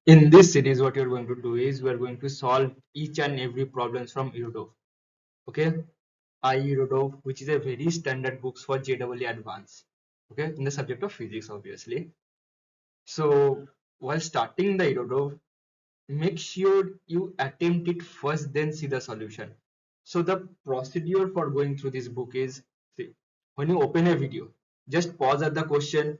In this series, what you're going to do is we're going to solve each and every problems from irodov. Okay, irodov, which is a very standard books for JEE Advanced. Okay, in the subject of physics, obviously. So while starting the irodov, make sure you attempt it first, then see the solution. So the procedure for going through this book is, see, when you open a video, just pause at the question,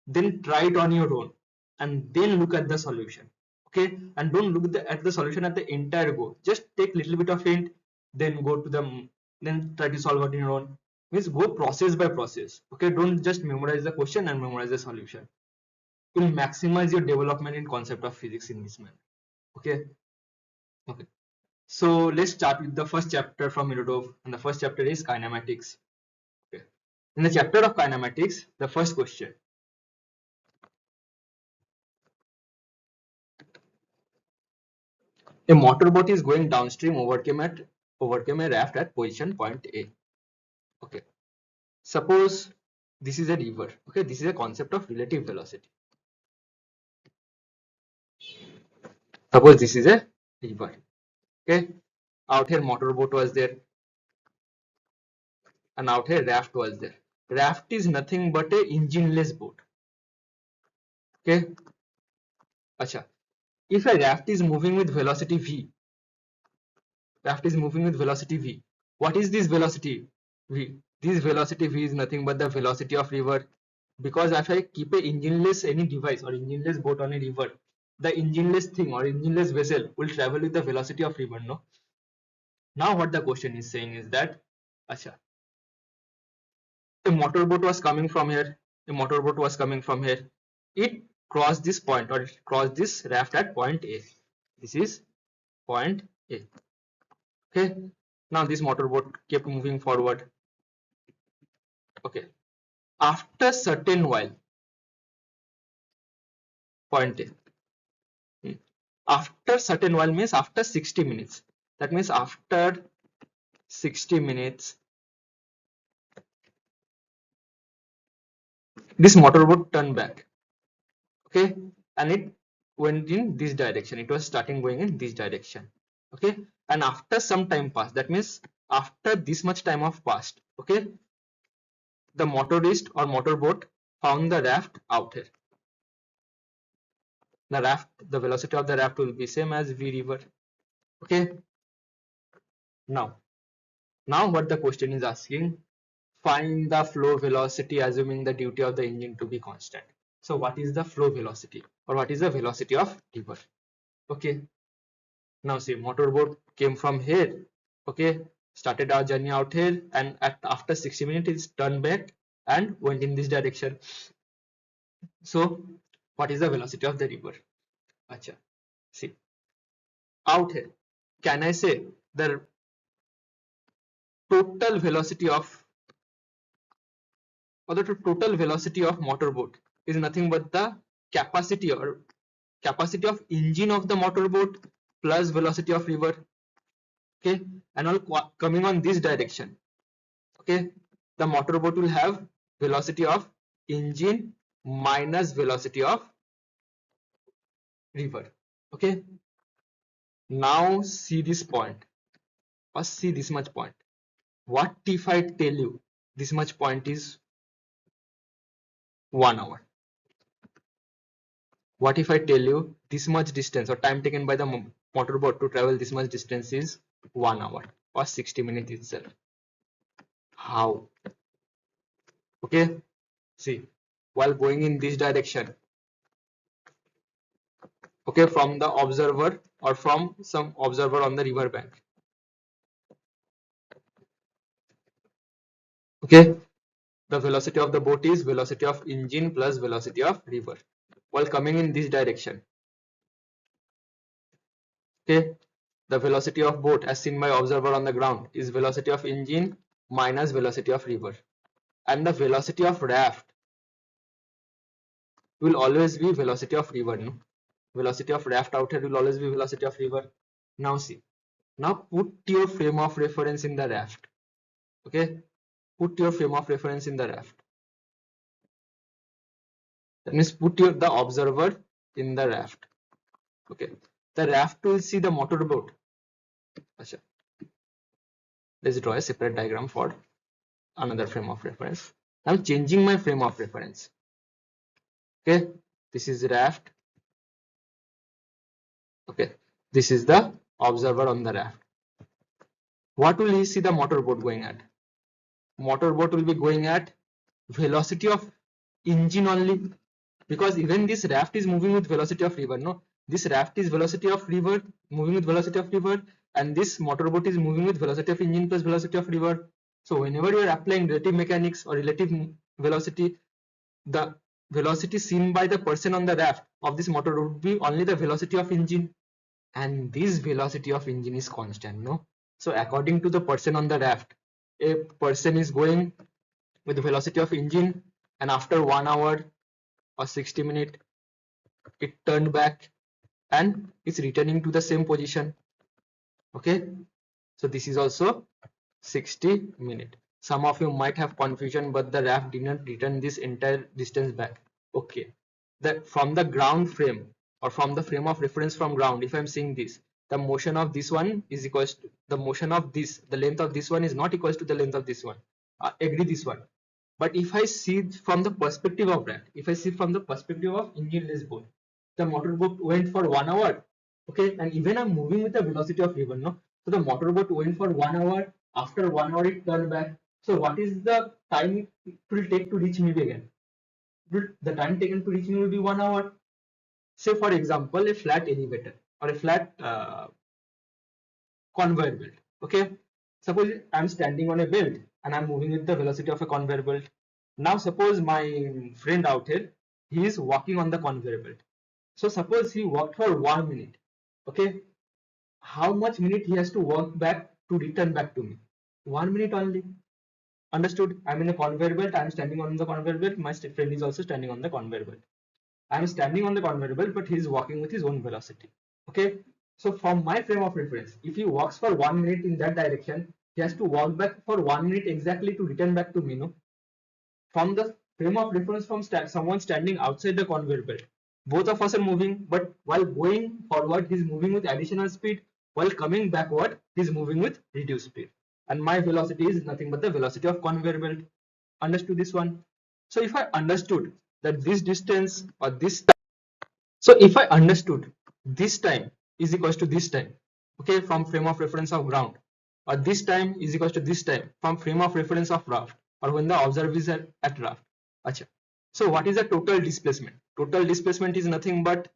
then try it on your own, and then look at the solution. Okay, and don't look at the solution at the entire go. Just take little bit of hint, then go to the, then try to solve it on your own. Means go process by process. Okay, don't just memorize the question and memorize the solution. It will maximize your development in concept of physics in this manner. Okay. Okay, so let's start with the first chapter from irodov, and the first chapter is kinematics. Okay, in the chapter of kinematics, the first question: a motorboat is going downstream, overcame a raft at position point A. Okay. Suppose this is a river. Okay, this is a concept of relative velocity. Suppose this is a river. Okay. Out here motorboat was there, and out here raft was there. Raft is nothing but a engineless boat. Okay. Acha. If a raft is moving with velocity v, raft is moving with velocity v. What is this velocity v? This velocity v is nothing but the velocity of river. Because if I keep a engineless any device or engineless boat on a river, the engineless thing or engineless vessel will travel with the velocity of river, no? Now what the question is saying is that, acha, a motorboat was coming from here, a motorboat was coming from here. It crossed this point, or it crossed this raft at point A. This is point A. Okay. Now this motorboat kept moving forward. Okay. After certain while, point A. After certain while means after 60 minutes. That means after 60 minutes, this motorboat turned back. Okay, and it went in this direction. It was starting going in this direction. Okay, and after some time passed, that means after this much time of passed, okay, the motorist or motorboat found the raft out here. The raft, the velocity of the raft will be same as v river. Okay, now what the question is asking, find the flow velocity assuming the duty of the engine to be constant. So what is the flow velocity, or what is the velocity of river? Okay, now see, motorboat came from here. Okay, started our journey out here, and after 60 minutes it's turned back and went in this direction. So what is the velocity of the river? Acha, see, out here, can I say the total velocity of, or the total velocity of motorboat is nothing but the capacity or capacity of engine of the motorboat plus velocity of river. Okay, and all coming on this direction. Okay, the motorboat will have velocity of engine minus velocity of river. Okay, now see this point, or see this much point. What if I tell you this much point is 1 hour? What if I tell you this much distance or time taken by the motorboat to travel this much distance is 1 hour or 60 minutes itself? How? Okay, see, while going in this direction, okay, from the observer or from some observer on the river bank, okay, the velocity of the boat is velocity of engine plus velocity of river while coming in this direction. Okay, the velocity of boat as seen by observer on the ground is velocity of engine minus velocity of river, and the velocity of raft will always be velocity of river, no? Velocity of raft out here will always be velocity of river. Now see, now put your frame of reference in the raft. Okay, put your frame of reference in the raft. That means put the observer in the raft. Okay, the raft will see the motorboat. Achha. Let's draw a separate diagram for another frame of reference. I'm changing my frame of reference. Okay, this is raft. Okay, this is the observer on the raft. What will he see the motorboat going at? Motorboat will be going at velocity of engine only, because even this raft is moving with velocity of river. No, this raft is velocity of river, moving with velocity of river, and this motorboat is moving with velocity of engine plus velocity of river. So whenever you are applying relative mechanics or relative velocity, the velocity seen by the person on the raft of this motor would be only the velocity of engine, and this velocity of engine is constant. No, so according to the person on the raft, a person is going with the velocity of engine, and after 1 hour or 60 minutes it turned back and it's returning to the same position. Okay, so this is also 60 minutes. Some of you might have confusion, but the raft did not return this entire distance back. Okay, that from the ground frame or from the frame of reference from ground, if I'm seeing this, the motion of this one is equals to the motion of this, the length of this one is not equals to the length of this one. Agree this one. But if I see from the perspective of that, if I see from the perspective of engineless boat, the motorboat went for 1 hour. Okay, and even I'm moving with the velocity of river, no? So the motorboat went for 1 hour. After 1 hour, it turned back. So what is the time it will take to reach me again? The time taken to reach me will be 1 hour. Say for example, a flat elevator or a flat conveyor belt. Okay, suppose I'm standing on a belt and I'm moving with the velocity of a conveyor belt. Now suppose my friend out here, he is walking on the conveyor belt. So suppose he walked for 1 minute. Okay, how much minute he has to walk back to return back to me? 1 minute only. Understood? I'm in a conveyor belt. I'm standing on the conveyor belt. My friend is also standing on the conveyor belt. I'm standing on the conveyor belt, but he's walking with his own velocity. Okay. So from my frame of reference, if he walks for 1 minute in that direction, he has to walk back for 1 minute exactly to return back to me. No, from the frame of reference from someone standing outside the conveyor belt, both of us are moving, but while going forward, he's moving with additional speed. While coming backward, he's moving with reduced speed. And my velocity is nothing but the velocity of conveyor belt. Understood this one? So if I understood that this distance or this time, so if I understood this time is equals to this time, okay, from frame of reference of ground, or this time is equals to this time from frame of reference of raft, or when the observer is at raft. Achha. So what is the total displacement? Total displacement is nothing but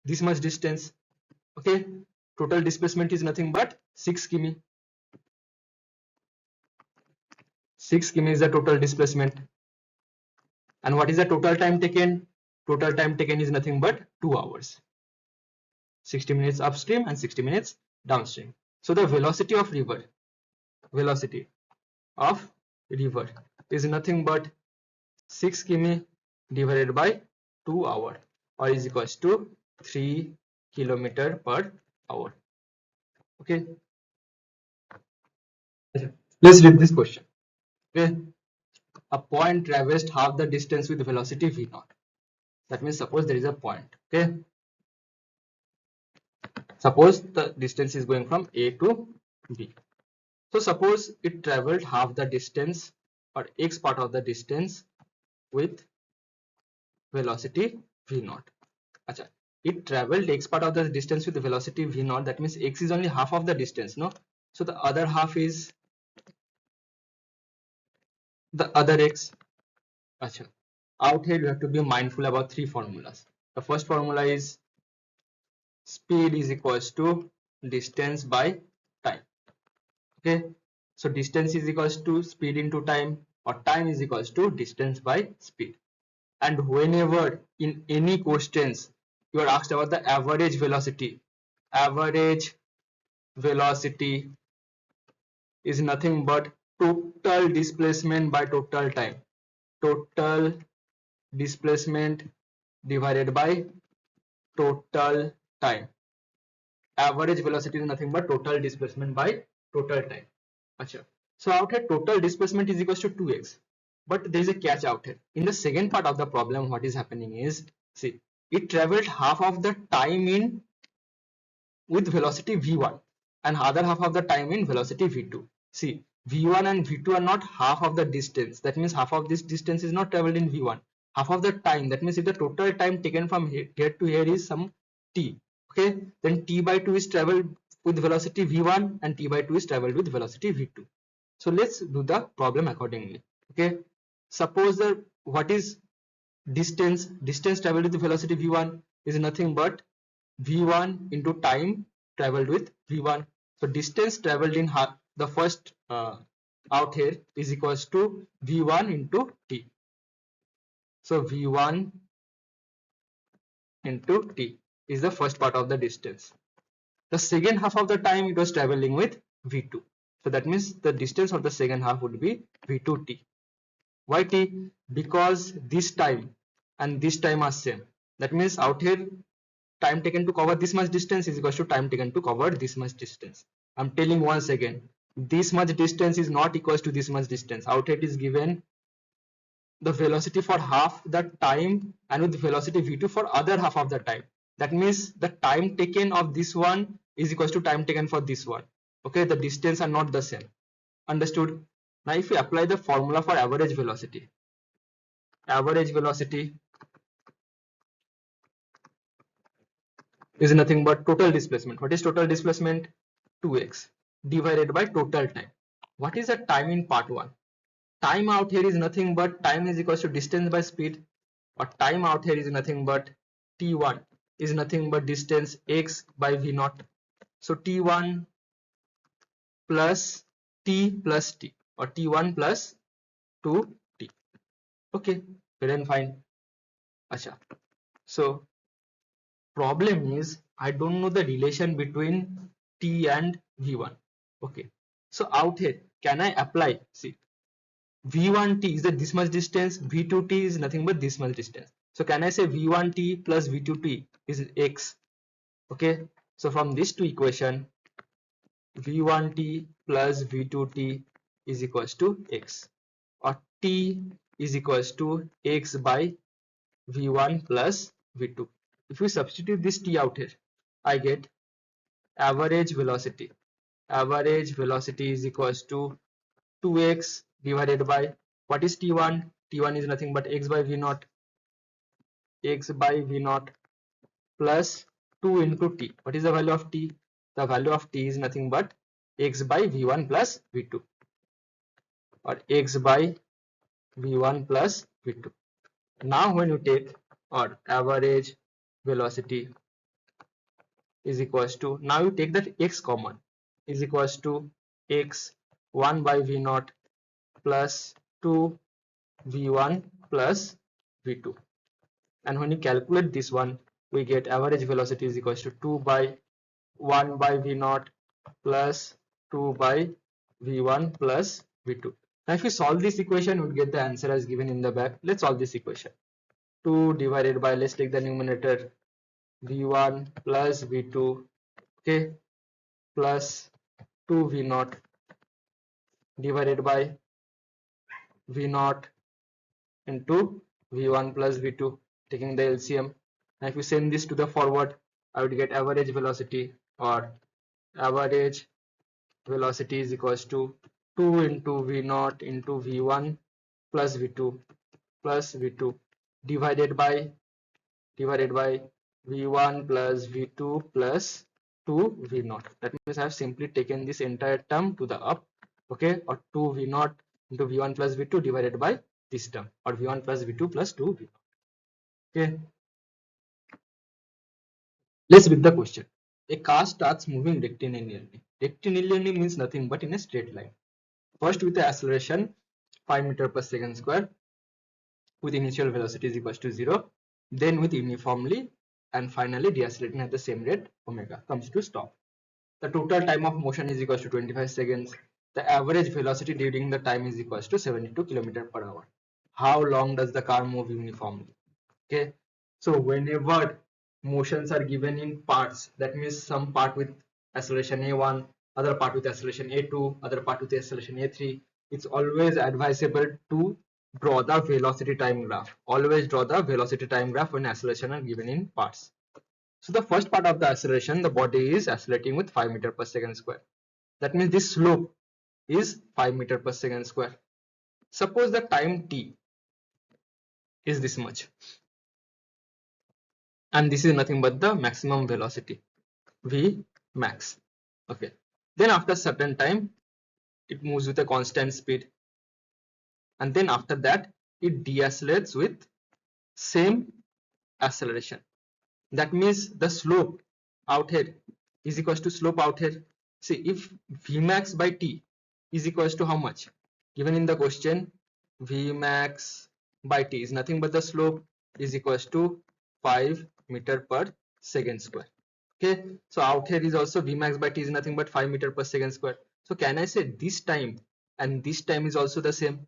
this much distance. Okay, total displacement is nothing but 6 km. 6 km is the total displacement. And what is the total time taken? Total time taken is nothing but 2 hours. 60 minutes upstream and 60 minutes downstream. So the velocity of river is nothing but 6 km divided by 2 hour, or is equals to 3 kilometer per hour. Okay, let's read this question. Okay, a point traversed half the distance with velocity v naught. That means suppose there is a point. Okay, suppose the distance is going from A to B. So suppose it traveled half the distance or x part of the distance with velocity v naught. Achha, it traveled x part of the distance with velocity v naught. That means x is only half of the distance, no? So the other half is the other x. Achha. Out here you have to be mindful about three formulas. The first formula is speed is equals to distance by time. Okay, so distance is equals to speed into time, or time is equals to distance by speed. And whenever in any questions you are asked about the average velocity is nothing but total displacement by total time. Total displacement divided by total time. Average velocity is nothing but total displacement by total time. Achha. So out here total displacement is equals to 2x. But there is a catch out here. In the second part of the problem, what is happening is, see, it traveled half of the time in with velocity v1 and other half of the time in velocity v2. See, v1 and v2 are not half of the distance. That means half of this distance is not traveled in v1. Half of the time, that means if the total time taken from here to here is some t, okay, then t by 2 is traveled with velocity v1 and t by 2 is traveled with velocity v2. So let's do the problem accordingly. Okay, suppose that what is distance traveled with velocity v1 is nothing but v1 into time traveled with v1. So distance traveled in the first out here is equals to v1 into t. So v1 into t is the first part of the distance. The second half of the time it was traveling with v2. So that means the distance of the second half would be v2t. Why t? Because this time and this time are same. That means out here time taken to cover this much distance is equals to time taken to cover this much distance. I'm telling once again, this much distance is not equals to this much distance. Out here it is given the velocity for half the time and with velocity v2 for other half of the time. That means the time taken of this one is equals to time taken for this one. Okay, the distance are not the same. Understood? Now if we apply the formula for average velocity is nothing but total displacement. What is total displacement? 2x divided by total time. What is the time in part 1? Time out here is nothing but time is equals to distance by speed, or time out here is nothing but t1 is nothing but distance x by v naught. So t1 plus t plus t, or t1 plus 2t. Okay, fair and fine. Acha. So problem is I don't know the relation between t and v1. Okay, so out here can I apply, see, v1t is this much distance, v2t is nothing but this much distance. So can I say v1t plus v2t is x? Okay, so from these two equation, v1t plus v2t is equals to x, or t is equals to x by v1 plus v2. If we substitute this t out here, I get average velocity. Average velocity is equals to 2x divided by, what is t1? T1 is nothing but x by v naught, x by v naught plus 2 into t. What is the value of t? The value of t is nothing but x by v1 plus v2, or x by v1 plus v2. Now when you take, or average velocity is equals to, now you take that x common, is equals to x 1 by v naught plus 2 v1 plus v2, and when you calculate this one, we get average velocity is equals to 2 by 1 by v naught plus 2 by v1 plus v2. Now if you solve this equation, we'll get the answer as given in the back. Let's solve this equation. 2 divided by, let's take the numerator, v1 plus v2, okay, plus 2 v naught divided by v naught into v1 plus v2, taking the LCM. Now if you send this to the forward, I would get average velocity, or average velocity is equals to 2 into v naught into v1 plus v2 divided by v1 plus v2 plus 2 v naught. That means I have simply taken this entire term to the up, okay, or 2 v naught into v1 plus v2 divided by this term, or v1 plus v2 plus 2 v naught. Okay, let's read the question. A car starts moving rectilinearly. Rectilinearly means nothing but in a straight line. First with the acceleration 5 meter per second square, with initial velocity is equals to 0, then with uniformly, and finally decelerating at the same rate omega, comes to stop. The total time of motion is equals to 25 seconds. The average velocity during the time is equals to 72 km per hour. How long does the car move uniformly? Okay, so whenever motions are given in parts, that means some part with acceleration a1, other part with acceleration a2, other part with acceleration a3, it's always advisable to draw the velocity time graph. Always draw the velocity time graph when acceleration are given in parts. So the first part of the acceleration, the body is accelerating with 5 meter per second square. That means this slope is 5 meter per second square. Suppose the time t is this much, and this is nothing but the maximum velocity, v max. Okay. Then after certain time, it moves with a constant speed, and then after that, it decelerates with same acceleration. That means the slope out here is equals to slope out here. See, if Vmax by T is equals to how much? Given in the question, Vmax by T is nothing but the slope is equals to 5 meter per second square. Okay, so out here is also Vmax by T is nothing but 5 meter per second square. So can I say this time and this time is also the same?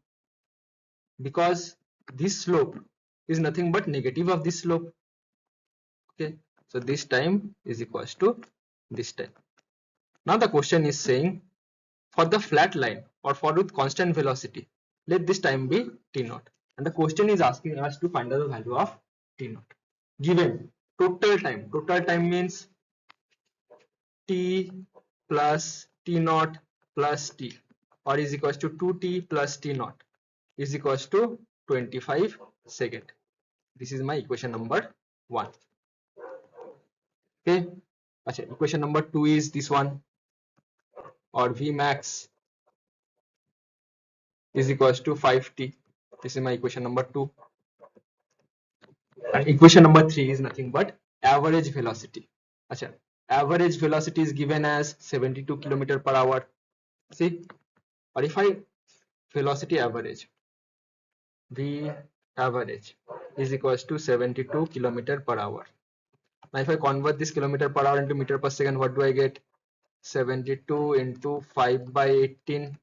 Because this slope is nothing but negative of this slope. Okay, so this time is equals to this time. Now the question is saying for the flat line or for with constant velocity, let this time be t naught, and the question is asking us to find out the value of t naught. Given total time means t plus t naught plus t, or is equals to 2t plus t naught is equals to 25 second. This is my equation number 1. Okay, equation number 2 is this one, or Vmax is equals to 5t. This is my equation number 2. And equation number 3 is nothing but average velocity. Average velocity is given as 72 kilometer per hour. See, or if I velocity average, V average is equals to 72 kilometer per hour. Now if I convert this kilometer per hour into meter per second, what do I get? 72 into 5 by 18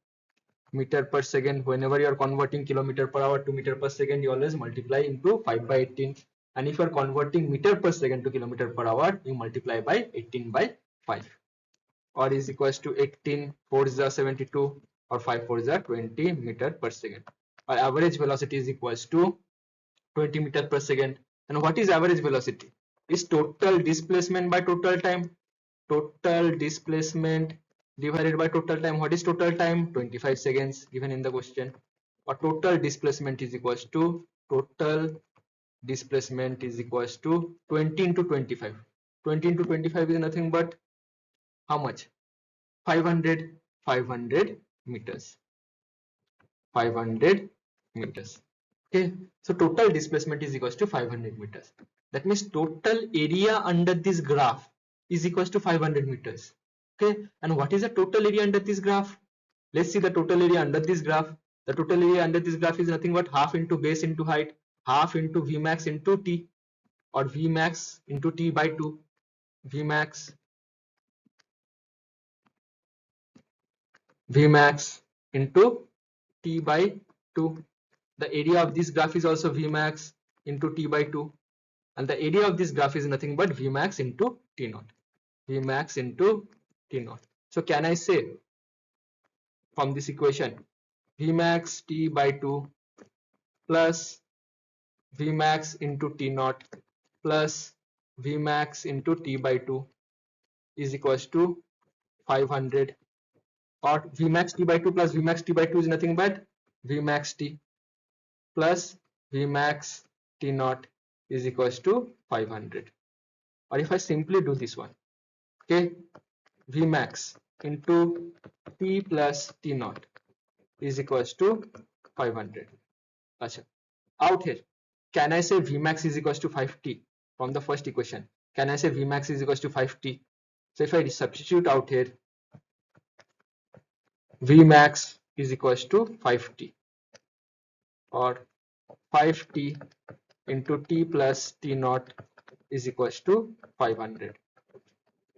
meter per second. Whenever you are converting kilometer per hour to meter per second, you always multiply into 5 by 18, and if you are converting meter per second to kilometer per hour, you multiply by 18 by 5, or is equals to 18 4 is 72, or 5 4 is 20 meter per second. Our average velocity is equals to 20 meter per second. And what is average velocity? Is total displacement by total time. Total displacement divided by total time. What is total time? 25 seconds given in the question. Or total displacement is equals to total displacement is equals to 20 into 25. 20 into 25 is nothing but how much? 500 meters. 500 meters. Okay, so total displacement is equals to 500 meters. That means total area under this graph is equals to 500 meters. Okay, and what is the total area under this graph? Let's see the total area under this graph. The total area under this graph is nothing but half into base into height, half into Vmax into T, or Vmax into T by 2. Vmax into T by 2. The area of this graph is also Vmax into T by 2, and the area of this graph is nothing but Vmax into T naught. Vmax into T naught. So can I say from this equation Vmax T by 2 plus Vmax into T naught plus Vmax into T by 2 is equals to 500, or Vmax T by 2 plus Vmax T by 2 is nothing but Vmax T plus Vmax T naught is equals to 500. Or if I simply do this one, okay, Vmax into T plus T naught is equals to 500. Out here, can I say Vmax is equals to 5t from the first equation? Can I say Vmax is equals to 5t? So if I substitute out here, Vmax is equals to 5t, or 5t into T plus T naught is equals to 500.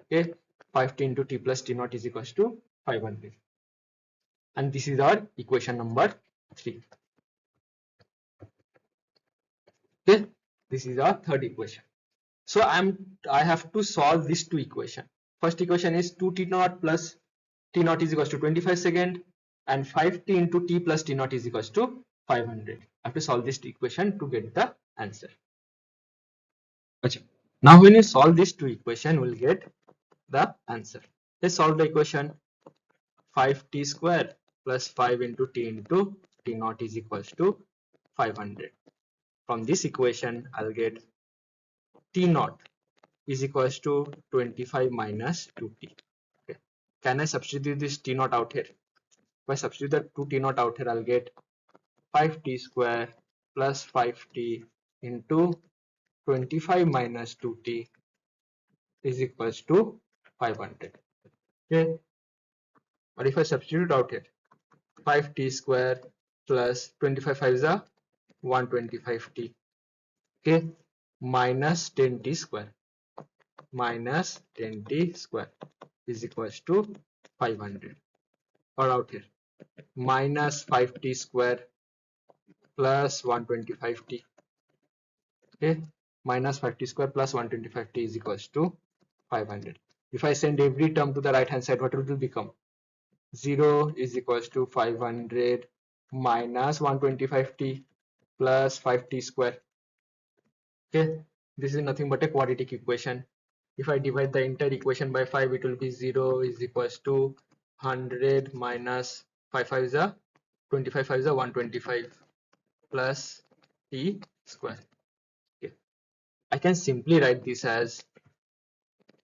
Okay, 5t into T plus T naught is equals to 500. And this is our equation number 3. Okay, this is our third equation. So I have to solve these two equations. First equation is 2t naught plus t naught is equals to 25 second, and 5t into t plus t naught is equals to 500. I have to solve this equation to get the answer. Now when you solve these two equations, we'll get the answer. Let's solve the equation. 5t square plus 5 into t naught is equals to 500. From this equation, I'll get t naught is equals to 25 minus 2t. Okay. Can I substitute this t naught out here? If I substitute that 2t naught out here, I'll get 5t square plus 5t into 25 minus 2t is equals to 500. Okay. But if I substitute out here, 5t square plus 25 5 is a 125t. Okay. Minus 10t square is equals to 500. Or out here, minus 5t square plus 125t. Okay, minus 5t square plus 125t is equals to 500. If I send every term to the right hand side, what it will become? 0 is equals to 500 minus 125t plus 5t square. Okay, this is nothing but a quadratic equation. If I divide the entire equation by 5, it will be 0 is equals to 100 minus 5 5 is a 25 5 is a 125 plus t square. Okay. I can simply write this as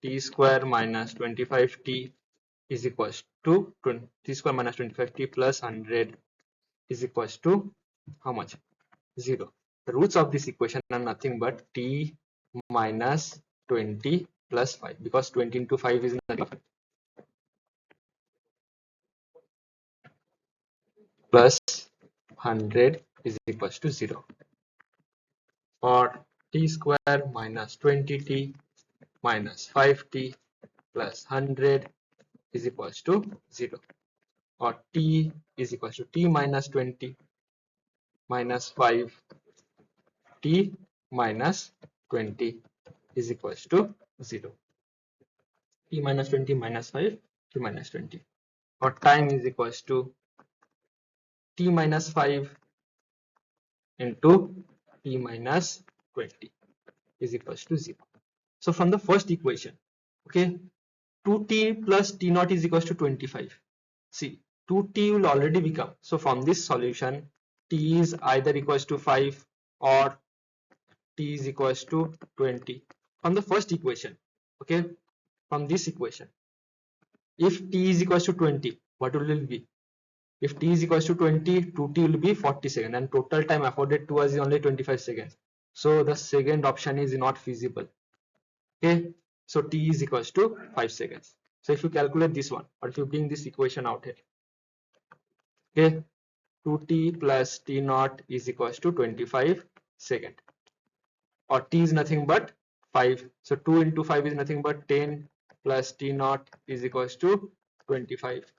t square minus 25t is equals to t square minus 25t plus 100 is equals to how much? 0. The roots of this equation are nothing but t minus 20 plus 5, because 20 into 5 is nothing, plus 100 is equals to 0, or t square minus 20t minus 5t plus 100 is equals to 0, or t is equals to t minus 20 minus 5t minus 20 is equals to 0. T minus 20 minus 5, t minus 20, or time is equals to t minus 5 into t minus 20 is equals to 0. So from the first equation, okay, 2t plus t naught is equals to 25. See, 2t will already become. So from this solution, t is either equals to 5 or t is equals to 20. From the first equation, okay, from this equation, if t is equals to 20, what will it be? If t is equals to 20, 2t will be 40 seconds, and total time afforded to us is only 25 seconds. So the second option is not feasible. Okay, so t is equals to 5 seconds. So if you calculate this one, or if you bring this equation out here, okay, 2t plus t naught is equals to 25 second, or t is nothing but 5. So 2 into 5 is nothing but 10 plus t naught is equals to 25,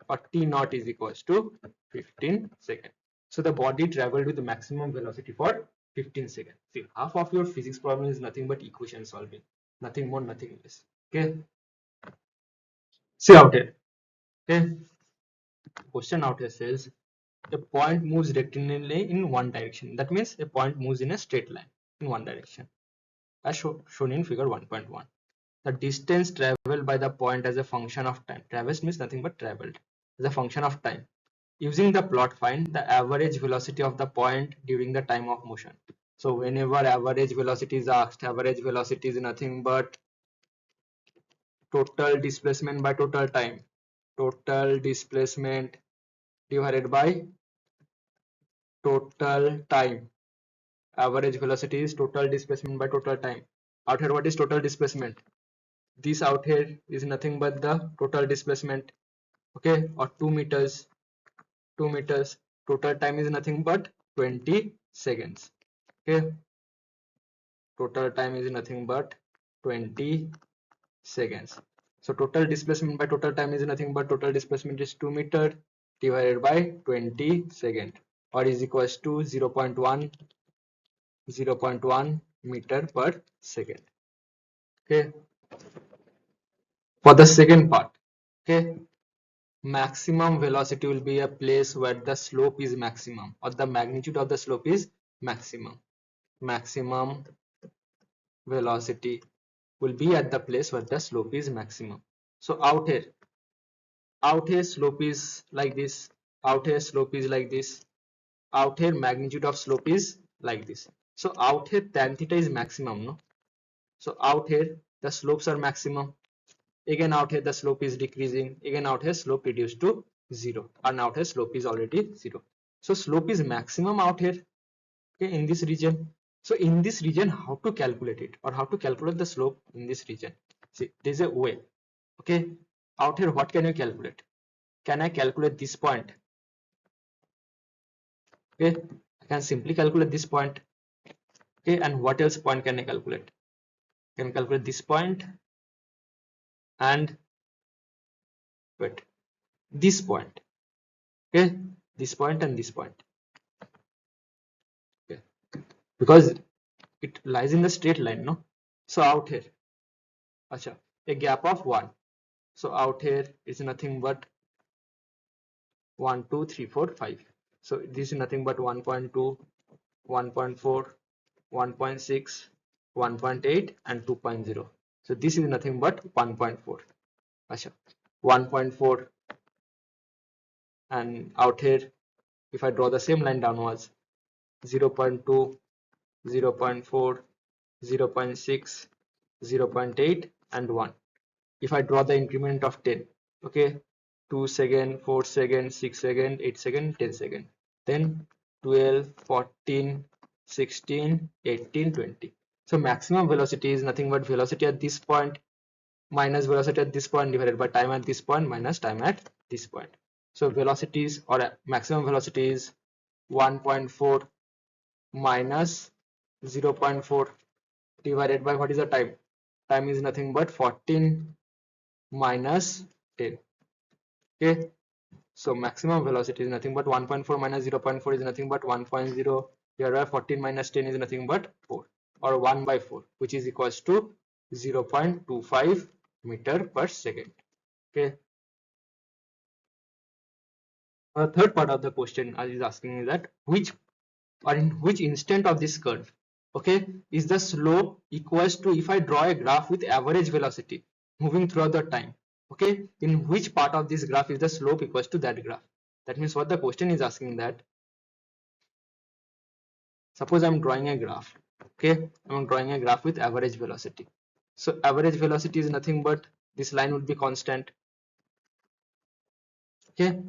or t naught is equals to 15 seconds. So the body traveled with the maximum velocity for 15 seconds. See, half of your physics problem is nothing but equation solving, nothing more, nothing less. Okay, see out here. Okay, question out here says a point moves rectilinearly in one direction. That means a point moves in a straight line in one direction, as shown in figure 1.1. The distance traveled by the point as a function of time. Traversed means nothing but traveled as a function of time. Using the plot, find the average velocity of the point during the time of motion. So whenever average velocity is asked, average velocity is nothing but total displacement by total time. Total displacement divided by total time. Average velocity is total displacement by total time. Out here, what is total displacement? This out here is nothing but the total displacement, okay, or 2 meters. 2 meters. Total time is nothing but 20 seconds. Okay, total time is nothing but 20 seconds. So total displacement by total time is nothing but total displacement is 2 meter divided by 20 second, or is equals to 0.1 meter per second. Okay, for the second part, okay, maximum velocity will be a place where the slope is maximum, or the magnitude of the slope is maximum. Maximum velocity will be at the place where the slope is maximum. So out here slope is like this, out here slope is like this, out here magnitude of slope is like this. So out here tan theta is maximum, no? So out here the slopes are maximum. Again out here the slope is decreasing. Again out here slope reduced to 0, and out here slope is already 0. So slope is maximum out here, okay, in this region. So in this region, how to calculate it, or how to calculate the slope in this region? See, there's a way. Okay, out here what can you calculate? Can I calculate this point? Okay, I can simply calculate this point. Okay, and what else point can I calculate? I can calculate this point and wait, this point. Okay, this point and this point. Okay, because it lies in the straight line, no? So out here, acha, a gap of 1. So out here is nothing but 1, 2, 3, 4, 5. So this is nothing but 1.2, 1.4, 1.6, 1.8 and 2.0. So this is nothing but 1.4. Acha, 1.4, and out here if I draw the same line downwards, 0.2, 0.4, 0.6, 0.8 and 1. If I draw the increment of 10, okay, 2 second, 4 second, 6 second, 8 second, 10 second, then 12, 14, 16, 18, 20. So maximum velocity is nothing but velocity at this point minus velocity at this point divided by time at this point minus time at this point. So velocities, or maximum velocity is 1.4 minus 0.4 divided by what is the time? Time is nothing but 14 minus 10. Okay, so maximum velocity is nothing but 1.4 minus 0.4 is nothing but 1.0. Here 14 minus 10 is nothing but 4, or 1 by 4, which is equals to 0.25 meter per second. Okay. Third part of the question is asking is that which, or in which instant of this curve, okay, is the slope equals to, if I draw a graph with average velocity moving throughout the time, okay, in which part of this graph is the slope equals to that graph? That means what the question is asking, that suppose I'm drawing a graph, okay, I'm drawing a graph with average velocity. So average velocity is nothing but this line would be constant, okay.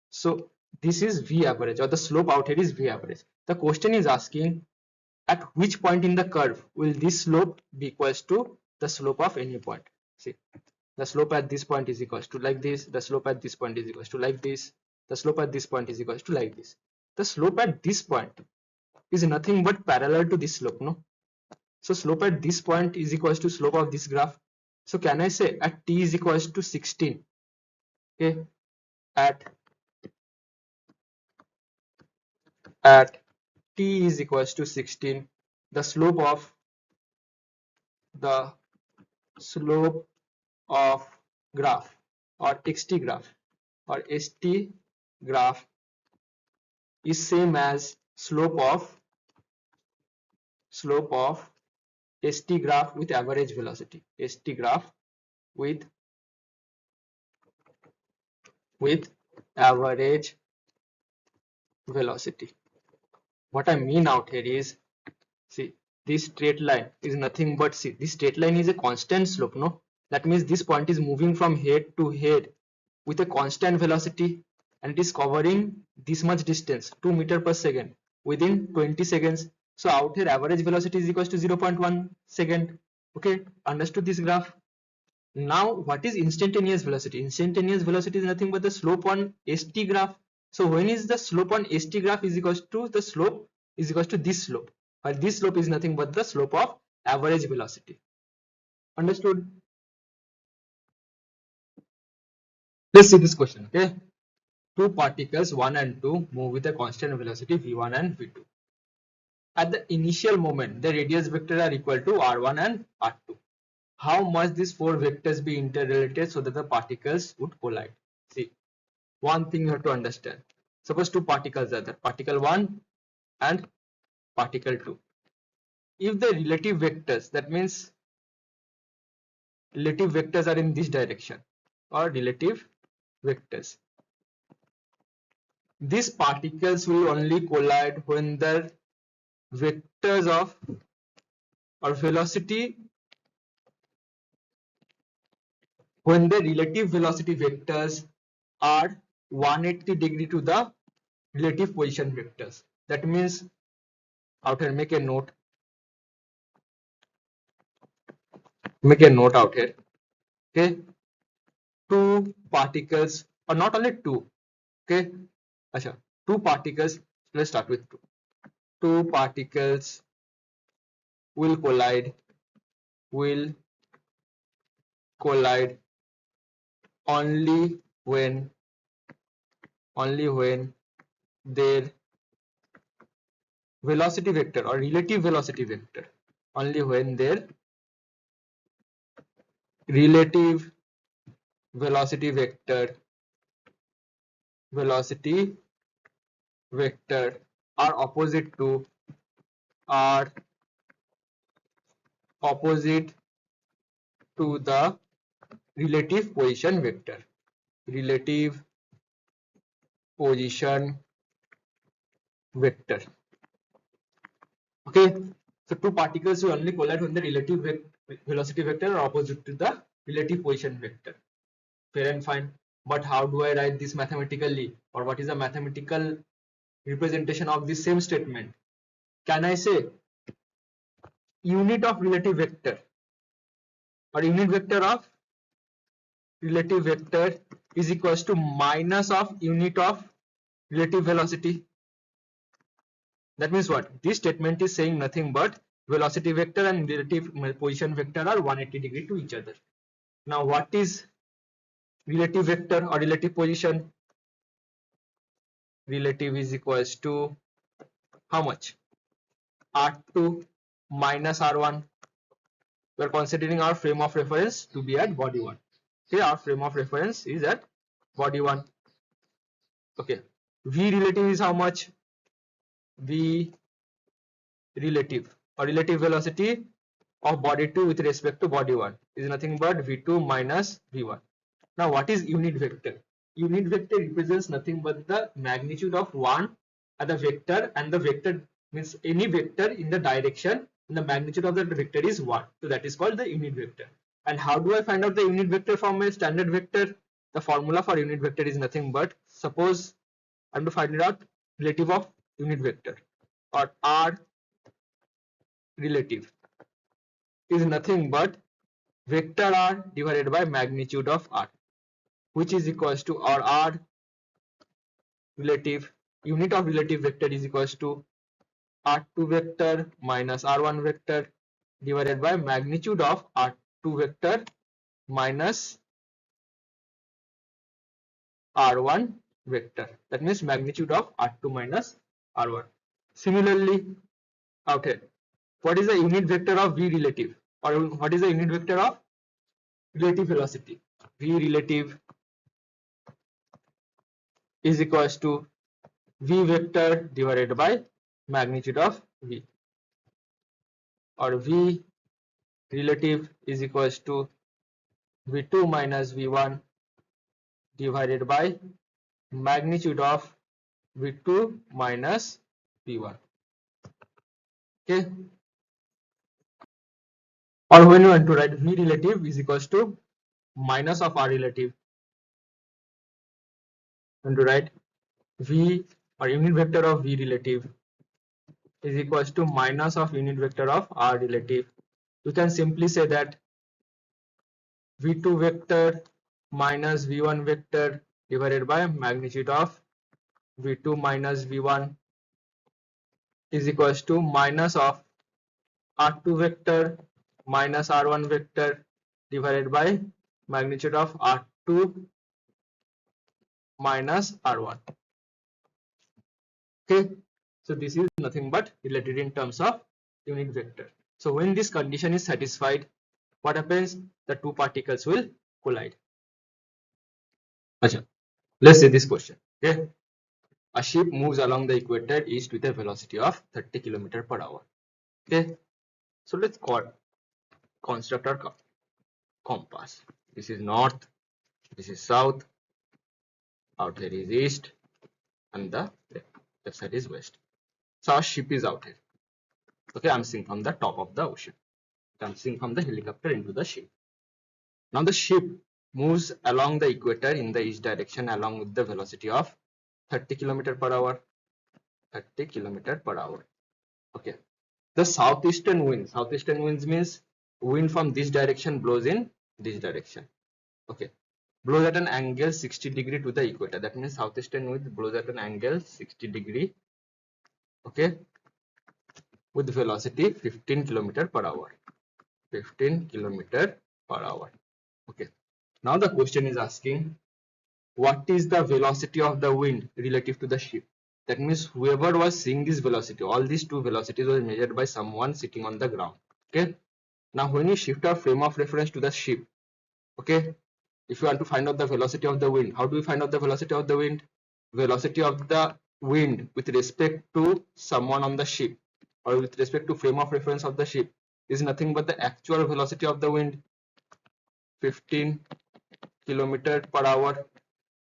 So this is V average, or the slope out here is V average. The question is asking at which point in the curve will this slope be equals to the slope of any point. See, the slope at this point is equals to like this, the slope at this point is equals to like this, the slope at this point is equals to like this. The slope at this point is nothing but parallel to this slope, no? So slope at this point is equals to slope of this graph. So can I say at t is equals to 16, okay, at at t is equals to 16, the the slope of graph, or xt graph, or st graph is same as slope of st graph with average velocity, st graph with average velocity. What I mean out here is, see, this straight line is nothing but, see, this straight line is a constant slope, no? That means this point is moving from head to head with a constant velocity, and it is covering this much distance, 2 meter per second, within 20 seconds. So out here average velocity is equals to 0.1 second. Okay, understood this graph? Now what is instantaneous velocity? Instantaneous velocity is nothing but the slope on st graph. So when is the slope on st graph is equals to the slope is equals to this slope, while this slope is nothing but the slope of average velocity. Understood? Let's see this question. Okay, two particles 1 and 2 move with a constant velocity v1 and v2. At the initial moment, the radius vector are equal to r1 and r2. How must these four vectors be interrelated so that the particles would collide? See, one thing you have to understand. Suppose two particles are there, particle 1 and particle 2. If the relative vectors, that means relative vectors are in this direction, or relative vectors. These particles will only collide when the vectors of or velocity, when the relative velocity vectors are 180° to the relative position vectors. That means, out here, make a note out here. Okay, two particles, or not only two. Okay, Asha, two particles. Let's start with two. Two particles will collide only when their velocity vector or relative velocity vector, only when their relative velocity vector are are opposite to the relative position vector. Relative position vector. Okay, so two particles will only collide when the relative velocity vector are opposite to the relative position vector. Fair and fine. But how do I write this mathematically, or what is the mathematical representation of this same statement? Can I say unit of relative vector, or unit vector of relative vector is equals to minus of unit of relative velocity? That means what? This statement is saying nothing but velocity vector and relative position vector are 180° to each other. Now what is relative vector or relative position? Relative is equals to how much? R2 minus R1. We are considering our frame of reference to be at body 1. Okay, our frame of reference is at body 1. Okay, V relative is how much? V relative or relative velocity of body 2 with respect to body 1 is nothing but V2 minus V1. Now what is unit vector? Unit vector represents nothing but the magnitude of 1 at the vector, and the vector means any vector in the direction, and the magnitude of that vector is 1. So that is called the unit vector. And how do I find out the unit vector from a standard vector? The formula for unit vector is nothing but, suppose I am to find it out, relative of unit vector, or R relative is nothing but vector R divided by magnitude of R, which is equals to, or R relative, unit of relative vector is equals to R2 vector minus R1 vector divided by magnitude of R2 vector minus R1 vector. That means magnitude of R2 minus R1. Similarly, out here, what is the unit vector of V relative, or what is the unit vector of relative velocity? V relative is equals to V vector divided by magnitude of V, or V relative is equals to V2 minus V1 divided by magnitude of V2 minus V1. Okay, or when you want to write V relative is equals to minus of R relative, and to write V or unit vector of V relative is equals to minus of unit vector of R relative. You can simply say that V2 vector minus V1 vector divided by magnitude of V2 minus V1 is equals to minus of R2 vector minus R1 vector divided by magnitude of R2 minus R1. Okay, so this is nothing but related in terms of unit vector. So when this condition is satisfied, what happens? The two particles will collide. Achha, let's say this question. Okay, a ship moves along the equator east with a velocity of 30 km/h. Okay, so let's construct our compass. This is north, this is south, out here is east, and the left side is west. So our ship is out here. Okay, I'm seeing from the top of the ocean. I'm seeing from the helicopter into the ship. Now the ship moves along the equator in the east direction along with the velocity of 30 km per hour. 30 km per hour. Okay. The southeastern winds means wind from this direction blows in this direction. Okay. Blows at an angle 60° to the equator. That means southeastern wind blows at an angle 60°. Okay. With velocity 15 km per hour. 15 km per hour. Okay. Now the question is asking, what is the velocity of the wind relative to the ship? That means whoever was seeing this velocity, all these two velocities was measured by someone sitting on the ground. Okay. Now when you shift our frame of reference to the ship, okay, if you want to find out the velocity of the wind, how do we find out the velocity of the wind? Velocity of the wind with respect to someone on the ship or with respect to frame of reference of the ship is nothing but the actual velocity of the wind, 15 km per hour,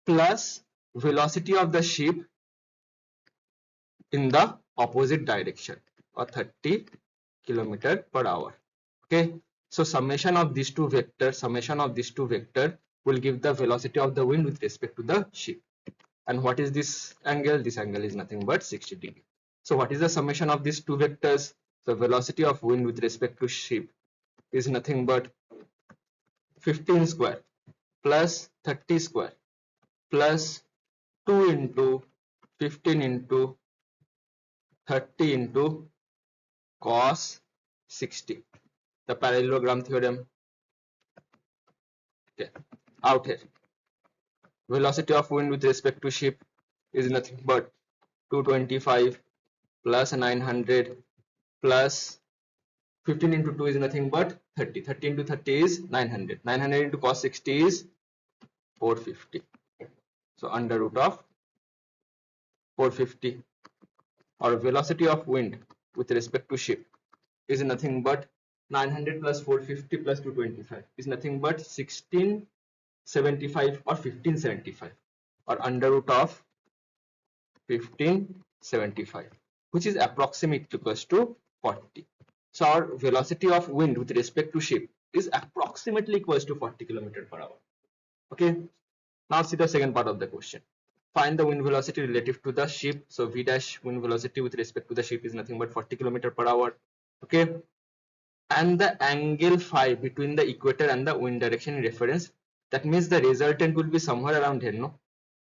plus velocity of the ship in the opposite direction, or 30 km per hour. Okay, so summation of these two vector will give the velocity of the wind with respect to the ship. And what is this angle? This angle is nothing but 60°. So what is the summation of these two vectors? The velocity of wind with respect to ship is nothing but 15 square plus 30 square plus 2 into 15 into 30 into cos 60. The parallelogram theorem. Okay. Out here, velocity of wind with respect to ship is nothing but 225 plus 900 plus 15 into 2 is nothing but 30. 30 into 30 is 900. 900 into cos 60 is 450. So under root of 450. Or velocity of wind with respect to ship is nothing but 900 plus 450 plus 225 is nothing but 1675 or 1575, or under root of 1575, which is approximate equals to 40. So our velocity of wind with respect to ship is approximately equals to 40 km per hour. Okay. Now see the second part of the question. Find the wind velocity relative to the ship. So v dash wind velocity with respect to the ship is nothing but 40 km per hour. Okay. And the angle phi between the equator and the wind direction reference. That means the resultant will be somewhere around here, no?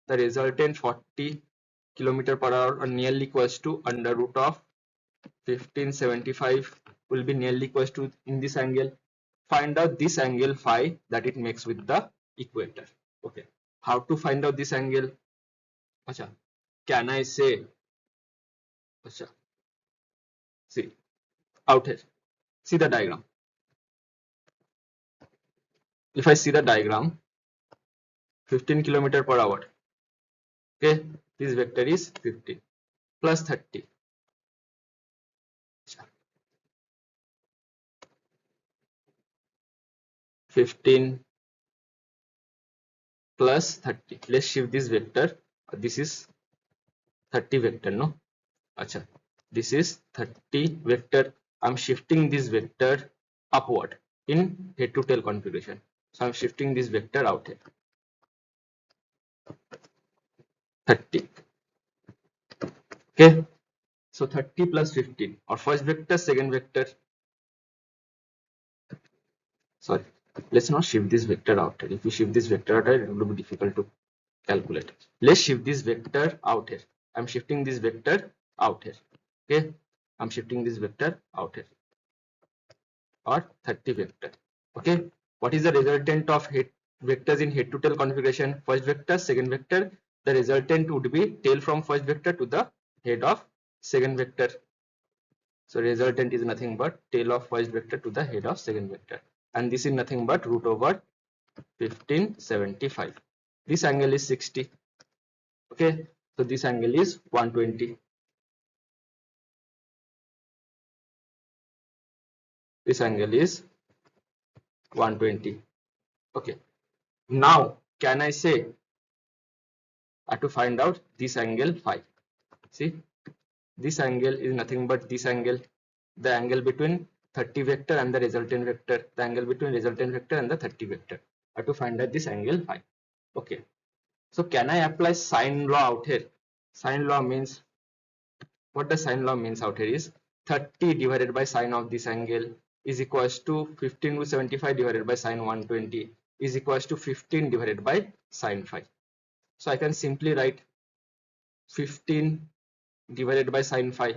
The resultant 40 km per hour or nearly equals to under root of 1575 will be nearly equals to in this angle. Find out this angle phi that it makes with the equator. Okay. How to find out this angle? Acha. Can I say? Acha. See, out here. See the diagram. If I see the diagram, 15 km per hour. Okay, this vector is 15 plus 30. 15 plus 30. Let's shift this vector. This is 30 vector, no? Acha. This is 30 vector. I'm shifting this vector upward in head to tail configuration. So I'm shifting this vector out here. 30. Okay. So 30 plus 15, or first vector, second vector. Sorry, let's not shift this vector out here. If you shift this vector out here, it will be difficult to calculate. Let's shift this vector out here. I'm shifting this vector out here. Okay, I'm shifting this vector out here, or 30 vector. Okay, what is the resultant of head vectors in head to tail configuration? First vector, second vector. The resultant would be tail from first vector to the head of second vector. So resultant is nothing but tail of first vector to the head of second vector, and this is nothing but root over 1575. This angle is 60. Okay, so this angle is 120. This angle is 120. Okay, now can I say I have to find out this angle phi. See, this angle is nothing but this angle, the angle between 30 vector and the resultant vector, the angle between resultant vector and the 30 vector. I have to find out this angle phi. Okay, so can I apply sine law out here? Sine law means, what the sine law means out here is 30 divided by sine of this angle is equals to 15 to 75 divided by sine 120 is equals to 15 divided by sine phi. So I can simply write 15 divided by sine phi,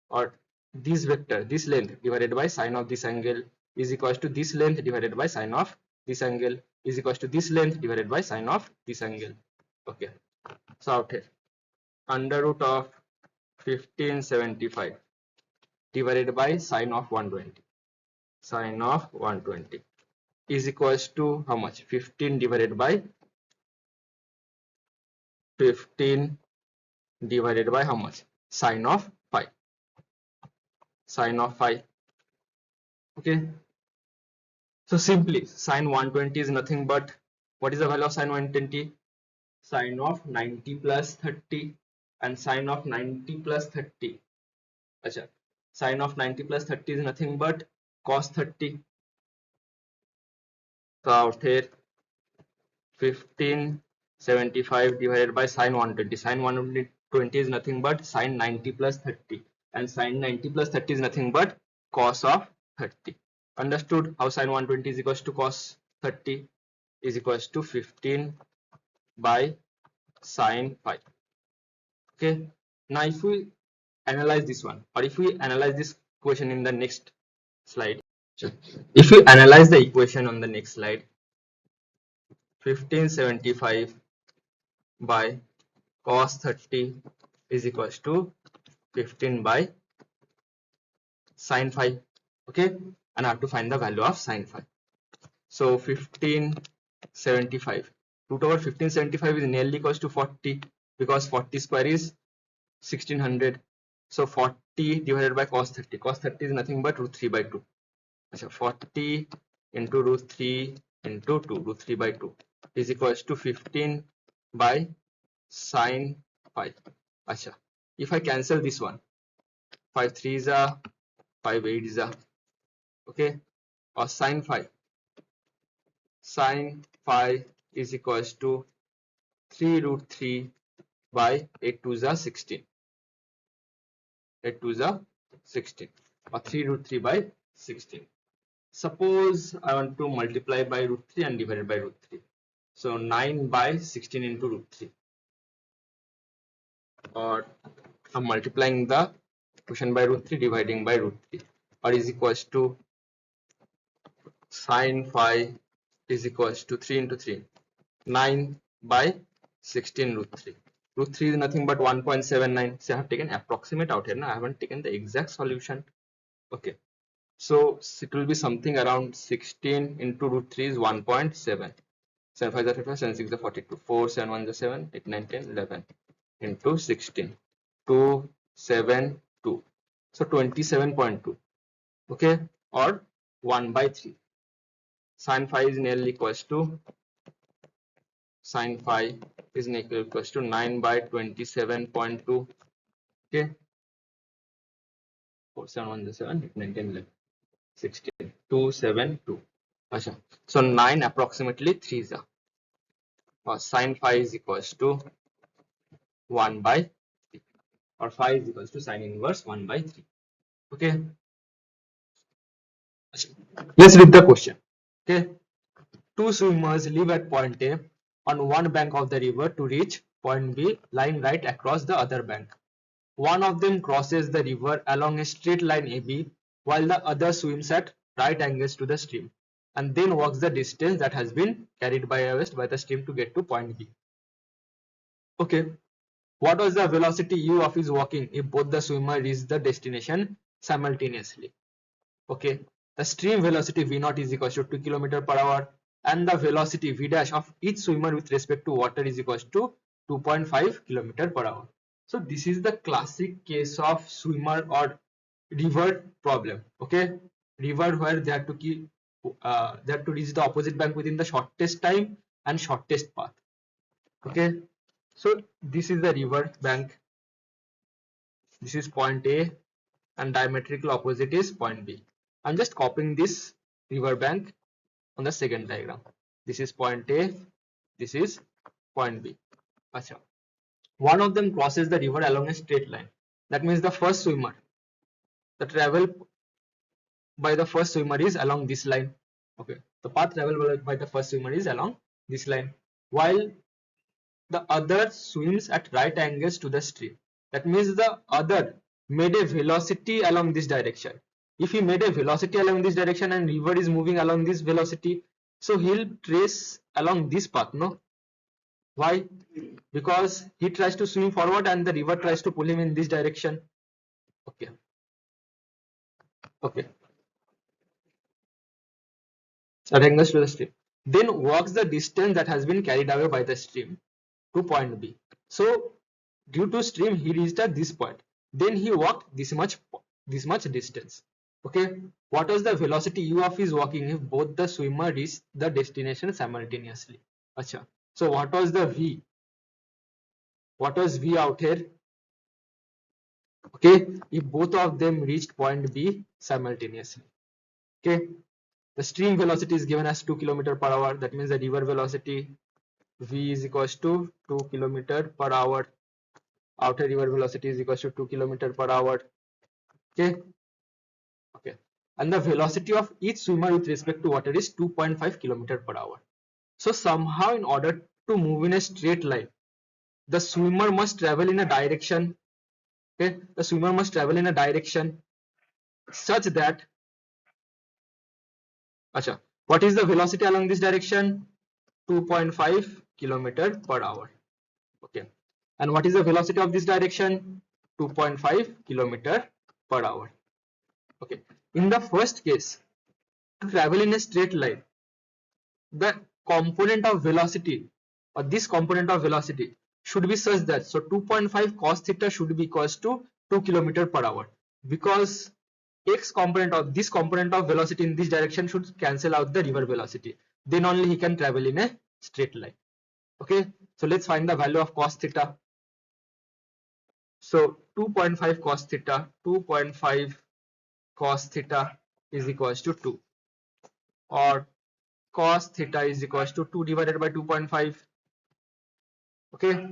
or this vector, this length divided by sine of this angle is equals to this length divided by sine of this angle is equals to this length divided by sine of this angle. Okay, so out here under root of 1575 divided by sine of 120, sine of 120 is equals to how much? 15 divided by 15 divided by how much? Sine of phi, sine of phi. Okay, so simply sine 120 is nothing but, what is the value of sine 120? Sine of 90 plus 30, and sine of 90 plus 30. Acha, sine of 90 plus 30 is nothing but cos 30. So out here 1575 divided by sine 120. Sine 120 is nothing but sine 90 plus 30, and sine 90 plus 30 is nothing but cos of 30. Understood how sine 120 is equals to cos 30 is equals to 15 by sine phi. Okay, now if we analyze this one, or if we analyze this equation in the next slide, if we analyze the equation on the next slide, 1575 by cos 30 is equals to 15 by sine phi. Okay, and I have to find the value of sine phi. So 1575 root over 1575 is nearly equals to 40, because 40 square is 1600. So 40 divided by cos 30, cos 30 is nothing but root 3 by 2. So 40 into root 3 into 2, root 3 by 2 is equals to 15 by sine phi. Acha, if I cancel this one, 5 3 is a 5 8 is a, okay, or sine phi is equals to 3 root 3 by 8 2 is a 16, 8 2 is a 16, or 3 root 3 by 16. Suppose I want to multiply by root 3 and divided by root 3. So 9 by 16 into root 3, or I'm multiplying the quotient by root 3 dividing by root 3, or is equals to sine phi is equals to 3 into 3, 9 by 16 root 3. Root 3 is nothing but 1.79. So I have taken approximate out here. Now I haven't taken the exact solution. Okay, so it will be something around 16 into root 3 is 1.7. 7 5 is 55, 7 6 is 42, 4 7 1 is 7, 8 9 10 11 into 16, 2 7 2. So 27.2. Okay, or 1 by 3. Sine phi is nearly equals to, sine phi is equals to 9 by 27.2. Okay, 4 7 1 is 7, 8 9 10 11 16, 2 7 2. Achha. So 9 approximately 3 is, or sine phi is equals to 1 by 3, or phi is equals to sine inverse 1 by 3. Okay, let's read the question. Okay, two swimmers live at point A on one bank of the river to reach point B lying right across the other bank. One of them crosses the river along a straight line AB, while the other swims at right angles to the stream and then walks the distance that has been carried by a west by the stream to get to point B. Okay, what was the velocity u of his walking if both the swimmer reach the destination simultaneously? Okay, the stream velocity v naught is equals to 2 km per hour, and the velocity v dash of each swimmer with respect to water is equals to 2.5 km per hour. So this is the classic case of swimmer or river problem. Okay, river where they have to keep they have to reach the opposite bank within the shortest time and shortest path. Okay, so this is the river bank. This is point A, and diametrical opposite is point B. I'm just copying this river bank on the second diagram. This is point A, this is point B. Achha. One of them crosses the river along a straight line. That means the first swimmer, the travel by the first swimmer is along this line. Okay, the path traveled by the first swimmer is along this line, while the other swims at right angles to the stream. That means the other made a velocity along this direction. If he made a velocity along this direction and river is moving along this velocity, so he'll trace along this path, no? Why? Because he tries to swim forward and the river tries to pull him in this direction. Okay. Okay. At angles to the stream. Then walks the distance that has been carried away by the stream to point B. So due to stream, he reached at this point. Then he walked this much distance. Okay. What was the velocity u of his walking if both the swimmer reached the destination simultaneously? Acha. So what was the v? What was v out here? Okay, if both of them reached point B simultaneously. Okay, the stream velocity is given as 2 km/h. That means the river velocity v is equals to 2 km/h. Outer river velocity is equals to 2 km/h. Okay, okay, and the velocity of each swimmer with respect to water is 2.5 km/h. So somehow, in order to move in a straight line, the swimmer must travel in a direction. Okay, the swimmer must travel in a direction such that, acha, what is the velocity along this direction? 2.5 km/h. Okay, and what is the velocity of this direction? 2.5 km/h. Okay, in the first case, to travel in a straight line, the component of velocity, or this component of velocity, should be such that, so 2.5 cos theta should be equals to 2 km/h, because x component of this component of velocity in this direction should cancel out the river velocity. Then only he can travel in a straight line. Okay, so let's find the value of cos theta. So 2.5 cos theta, 2.5 cos theta is equals to 2, or cos theta is equals to 2 divided by 2.5. Okay,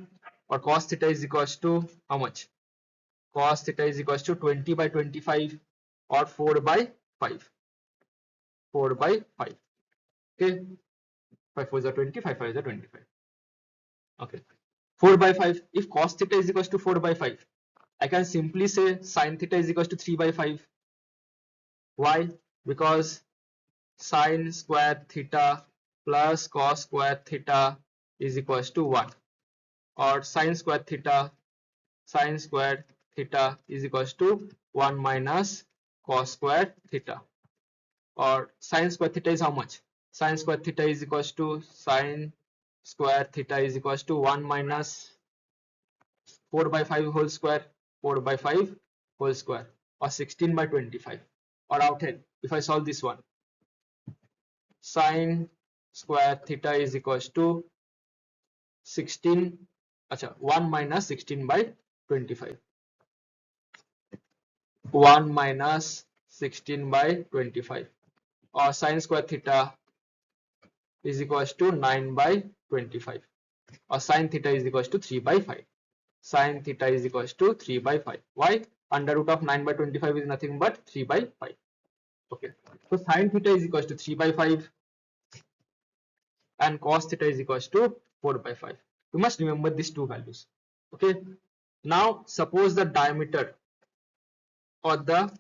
or cos theta is equals to how much? Cos theta is equals to 20 by 25, or 4 by 5. 4 by 5. Okay, 5 4 is 20, 5 5 is 25. Okay, 4 by 5. If cos theta is equals to 4 by 5, I can simply say sin theta is equals to 3 by 5. Why? Because sin square theta plus cos square theta is equals to 1, or sin square theta is equals to 1 minus cos square theta, or sin square theta is how much? Sin square theta is equals to 1 minus 4 by 5 whole square, 4 by 5 whole square, or 16 by 25. Or out here, if I solve this one, sin square theta is equals to 16, acha, 1 minus 16 by 25. 1 minus 16 by 25, or sin square theta is equals to 9 by 25, or sin theta is equals to 3 by 5. Sin theta is equals to 3 by 5. Why? Under root of 9 by 25 is nothing but 3 by 5. Okay, so sin theta is equals to 3 by 5 and cos theta is equals to 4 by 5. You must remember these two values. Okay, now suppose the diameter or the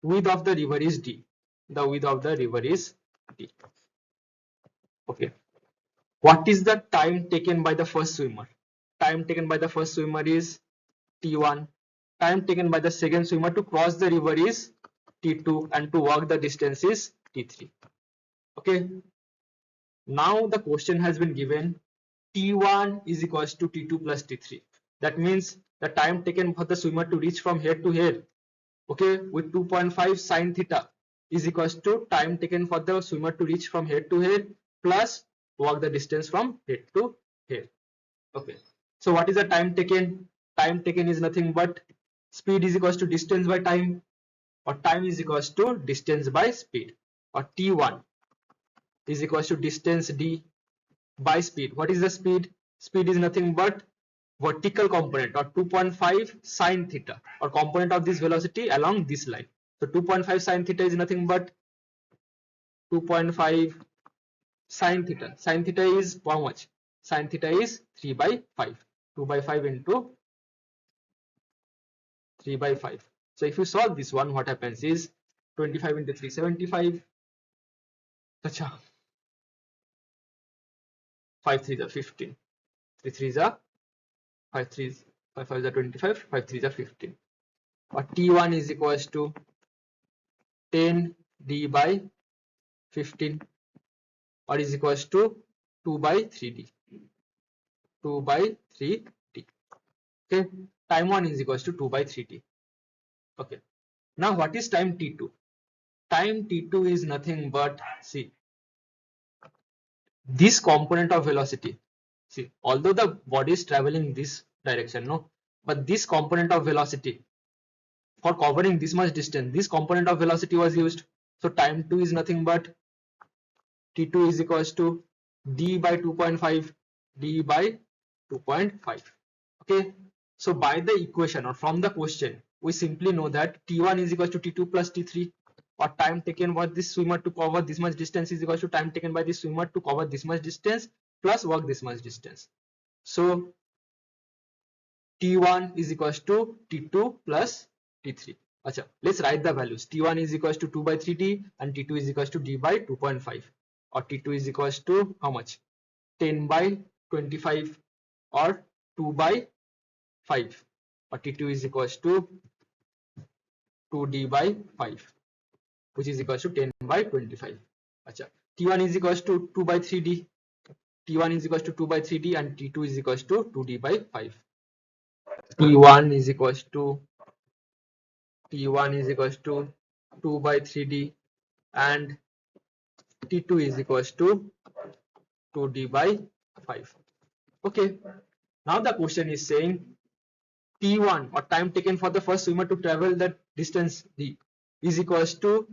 width of the river is d. The width of the river is d. Okay, what is the time taken by the first swimmer? Time taken by the first swimmer is t1. Time taken by the second swimmer to cross the river is t2, and to walk the distance is t3. Okay, now the question has been given, t1 is equals to t2 plus t3. That means the time taken for the swimmer to reach from here to here, okay, with 2.5 sin theta, is equals to time taken for the swimmer to reach from head to head plus walk the distance from head to head. Okay, so what is the time taken? Time taken is nothing but speed is equals to distance by time, or time is equals to distance by speed, or t1 is equals to distance d by speed. What is the speed? Speed is nothing but vertical component, or 2.5 sine theta, or component of this velocity along this line. So 2.5 sine theta is nothing but 2.5 sine theta. Sine theta is how much? Sine theta is 3 by 5. 2 by 5 into 3 by 5. So if you solve this one, what happens is 25 into 3, 75. Acha. 5 3 is 15. 3 3 is 5 3 is 5 5 is 25. 5 3 is 15. Or T1 is equals to 10 d by 15, or is equals to 2 by 3d. 2 by 3d. Okay. Time 1 is equals to 2 by 3d. Okay. Now what is time t2? Time t2 is nothing but, see, this component of velocity. See, although the body is traveling this direction, no, but this component of velocity for covering this much distance, this component of velocity was used. So time 2 is nothing but t2 is equals to d by 2.5, d by 2.5. Okay, so by the equation or from the question, we simply know that t1 is equals to t2 plus t3, or time taken by this swimmer to cover this much distance is equals to time taken by this swimmer to cover this much distance plus walk this much distance. So t1 is equals to t2 plus t3. Acha, let's write the values. T1 is equals to 2 by 3d and t2 is equals to d by 2.5, or t2 is equals to how much? 10 by 25, or 2 by 5, or t2 is equals to 2d by 5, which is equals to 10 by 25. Acha, t1 is equals to 2 by 3d, t1 is equals to 2 by 3d, and t2 is equals to 2d by 5. t1 is equals to 2 by 3d, and t2 is equals to 2d by 5. Okay, now the question is saying t1, or time taken for the first swimmer to travel that distance d, is equals to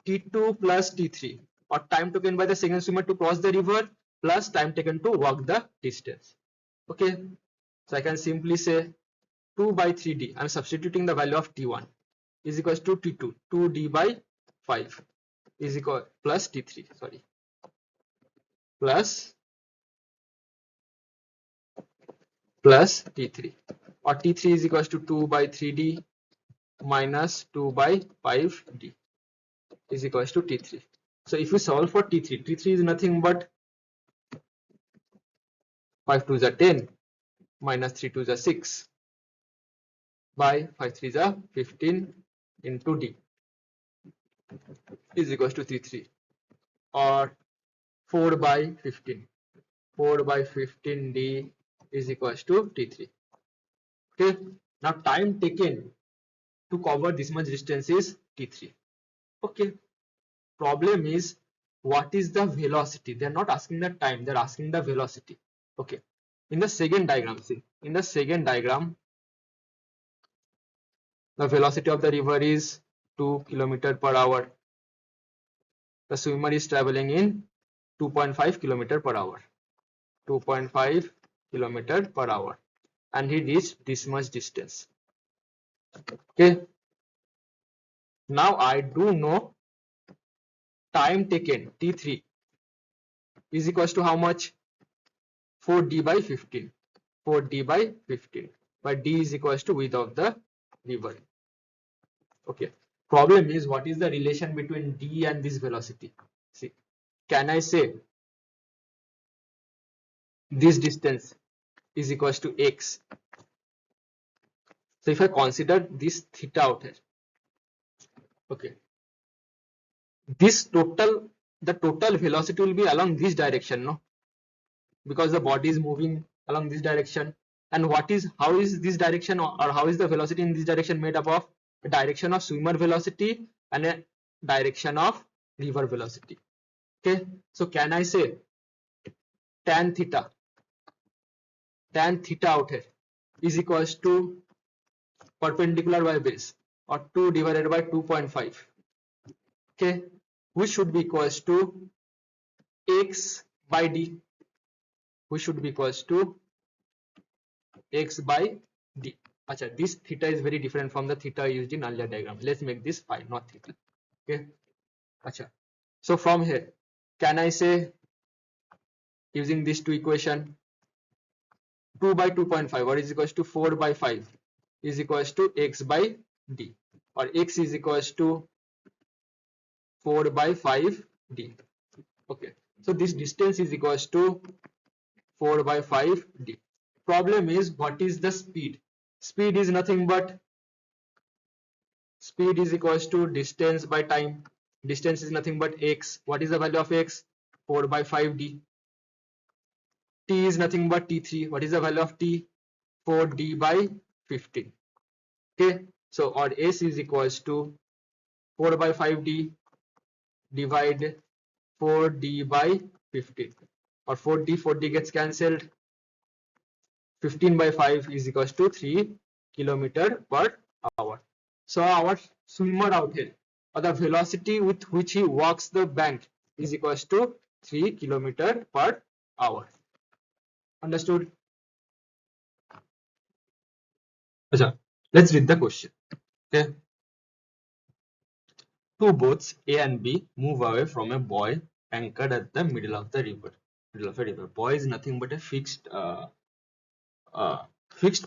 t2 plus t3, or time taken by the second swimmer to cross the river plus time taken to walk the distance. Okay, so I can simply say 2 by 3d, I am substituting the value of t1, is equals to t2, 2d by 5 is equal plus t3, sorry, plus t3, or t3 is equals to 2 by 3d minus 2 by 5d is equals to t3. So if we solve for t3, t3 is nothing but 5 2 is 10 minus 3 2 is 6 by 5 3 is 15 into d is equals to t3, or 4 by 15. 4 by 15d is equals to t3. Okay, now time taken to cover this much distance is t3. Okay, problem is what is the velocity? They are not asking the time, they are asking the velocity. Okay, in the second diagram, see, in the second diagram, the velocity of the river is 2 km per hour. The swimmer is traveling in 2.5 km per hour. 2.5 km per hour, and he reached this much distance. Okay, now I do know time taken t3 is equals to how much? 4d by 15. 4d by 15, but d is equals to width of the river. Okay, problem is what is the relation between d and this velocity? See, can I say this distance is equals to x? So if I consider this theta out here, okay, this total, the total velocity will be along this direction, no, because the body is moving along this direction. And what is, how is this direction, or how is the velocity in this direction made up of? A direction of swimmer velocity and a direction of river velocity. Okay, so can I say tan theta out here is equals to perpendicular by base, or 2 divided by 2.5, okay, which should be equals to x by d, which should be equals to x by d. Acha, this theta is very different from the theta used in earlier diagram. Let's make this phi, not theta. Okay. Acha. So from here, can I say, using these two equation, 2 by 2.5, what is equals to 4 by 5 is equals to x by d, or x is equals to 4 by 5 d. Okay. So this distance is equals to 4 by 5 d. Problem is, what is the speed? Speed is nothing but, speed is equals to distance by time. Distance is nothing but x. What is the value of x? 4 by 5 d. T is nothing but t3. What is the value of t? 4d by 15. Okay, so or s is equals to 4 by 5d divide 4d by 15, or 4d gets cancelled. 15 by 5 is equals to 3 kilometer per hour. So our swimmer out here, or the velocity with which he walks the bank, is equals to 3 kilometer per hour. Understood? Achha, let's read the question. Okay. Two boats A and B move away from a buoy anchored at the middle of the river. Middle of a river. Buoy is nothing but a fixed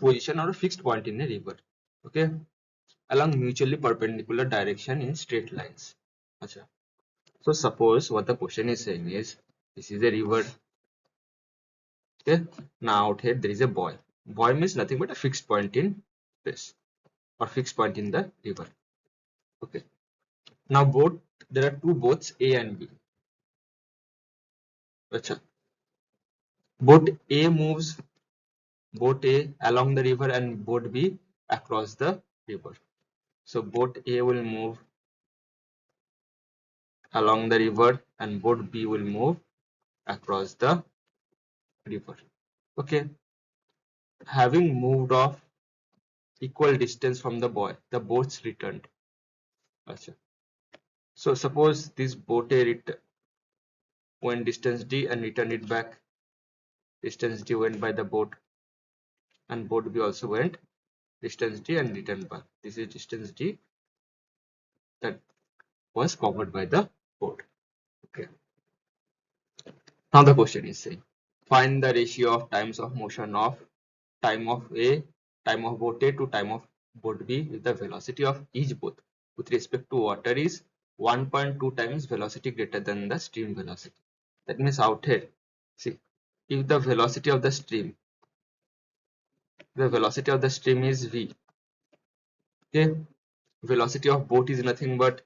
position or a fixed point in a river. Okay, along mutually perpendicular direction in straight lines. Achha. So suppose what the question is saying is, this is a river. Okay, now out here there is a buoy. Buoy means nothing but a fixed point in space, or fixed point in the river. Okay. Now there are two boats A and B. Achha. Boat A moves, boat A along the river and boat B across the river. So boat A will move along the river and boat B will move across the river. Okay. Having moved off equal distance from the buoy, the boats returned. Achha. So suppose this boat A went distance d and returned it back. Distance d went by the boat, and boat B also went distance d and returned back. This is distance d that was covered by the boat. Okay. Now the question is saying, find the ratio of times of motion of time of boat A to time of boat B if the velocity of each boat with respect to water is 1.2 times velocity greater than the stream velocity. That means out here, see, if the velocity of the stream is v, okay, velocity of boat is nothing but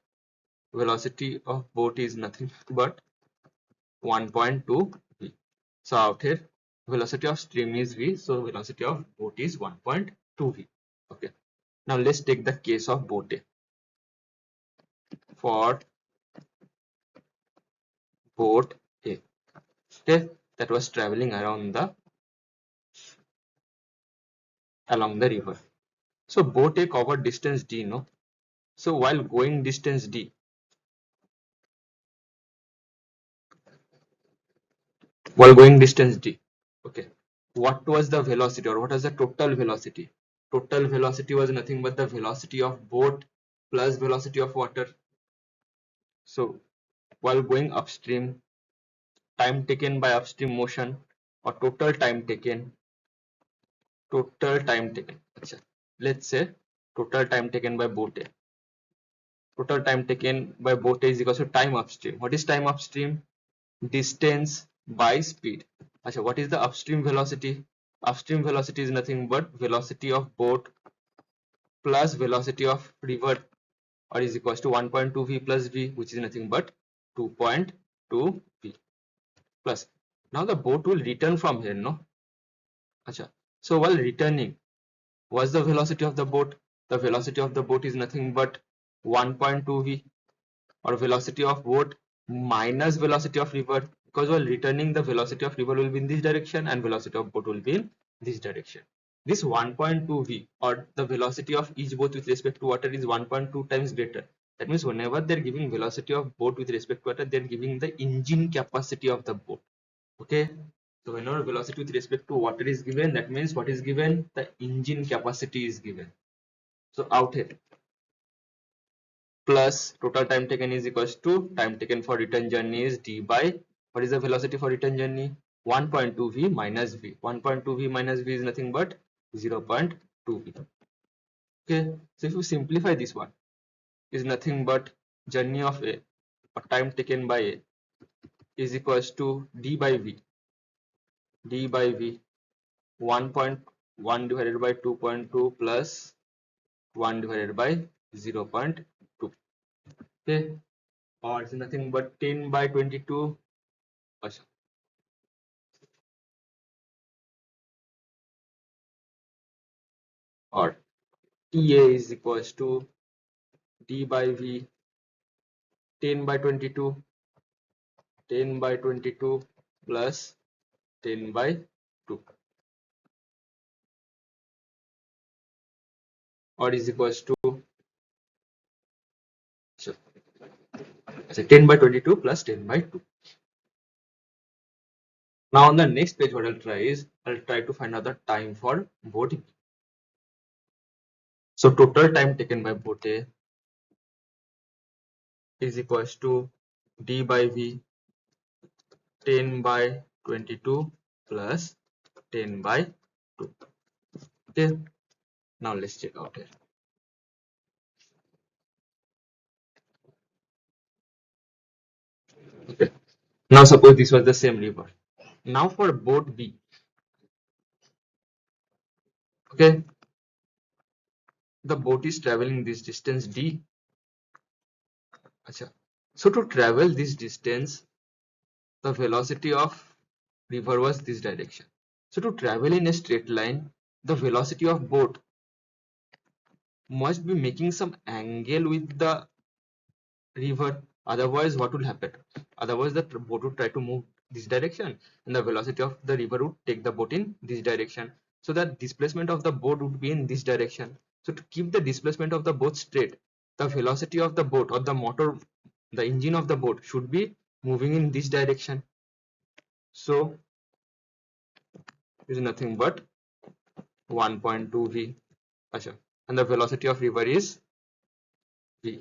1.2 v. So out here velocity of stream is v, so velocity of boat is 1.2 v. Okay. Now let's take the case of boat A. For boat A, okay, that was traveling along the river. So boat A covered distance d, no? So while going distance d, okay, what was the velocity, or what was the total velocity? Total velocity was nothing but the velocity of boat plus velocity of water. So while going upstream, time taken by upstream motion, or total time taken. Achha. Let's say total time taken by boat A. Total time taken by boat A is equal to time upstream. What is time upstream? Distance by speed. Achha, what is the upstream velocity? Upstream velocity is nothing but velocity of boat plus velocity of river, or is equals to 1.2 v plus v, which is nothing but 2.2 v plus. Now the boat will return from here, no? Achha. So while returning, what's the velocity of the boat? The velocity of the boat is nothing but 1.2 v, or velocity of boat minus velocity of river, because while returning the velocity of river will be in this direction and velocity of boat will be in this direction. This 1.2 v, or the velocity of each boat with respect to water, is 1.2 times greater. That means whenever they're giving velocity of boat with respect to water, they're giving the engine capacity of the boat. Okay, so whenever velocity with respect to water is given, that means what is given? The engine capacity is given. So out here, plus total time taken is equals to time taken for return journey is d by, what is the velocity for return journey? 1.2 v minus v. 1.2 v minus v is nothing but 0.2 v. Okay, so if you simplify this one, is nothing but journey of a, or time taken by a, is equals to d by v. d by v 1.1 divided by 2.2 plus 1 divided by 0.2. Okay, or it's nothing but 10 by 22. Or TA is equals to d by v 10 by 22, 10 by 22 plus 10 by 2, or is equals to, so 10 by 22 plus 10 by 2. Now on the next page, what I'll try is, I'll try to find out the time for boat B. So total time taken by boat A is equals to d by v 10 by 22 plus 10 by 2. Okay, now let's check out here. Okay, now suppose this was the same river. Now for boat B, okay, the boat is traveling this distance d. Achha. So to travel this distance, the velocity of river was this direction. So to travel in a straight line, the velocity of boat must be making some angle with the river. Otherwise, what will happen? Otherwise, the boat would try to move this direction, and the velocity of the river would take the boat in this direction. So that displacement of the boat would be in this direction. So to keep the displacement of the boat straight, the velocity of the boat, or the motor, the engine of the boat, should be moving in this direction. So is nothing but 1.2 v. Achha. And the velocity of river is v,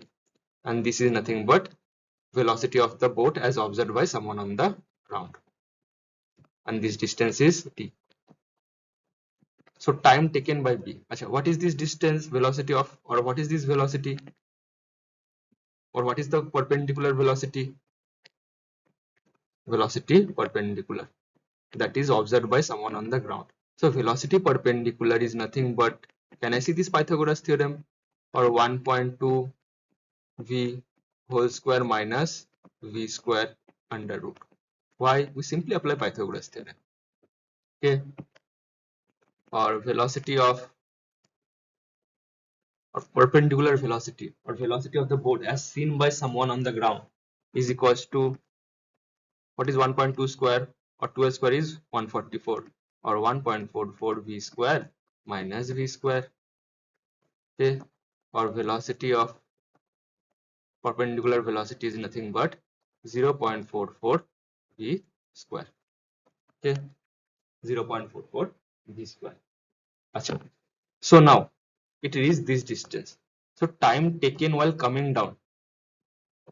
and this is nothing but velocity of the boat as observed by someone on the ground, and this distance is d. So time taken by b. Achha, what is this distance? Velocity of, or what is this velocity, or what is the perpendicular velocity? Velocity perpendicular, that is observed by someone on the ground. So velocity perpendicular is nothing but, can I see this Pythagoras theorem, or 1.2 v whole square minus v square under root. Why? We simply apply Pythagoras theorem. Okay, or velocity of, or perpendicular velocity, or velocity of the boat as seen by someone on the ground, is equals to, what is 1.2 square, or 12 square is 144, or 1.44 v square minus v square. Okay, or velocity of perpendicular velocity is nothing but 0.44 v square. Okay, 0.44 v square. Achha. So now it is this distance. So time taken while coming down.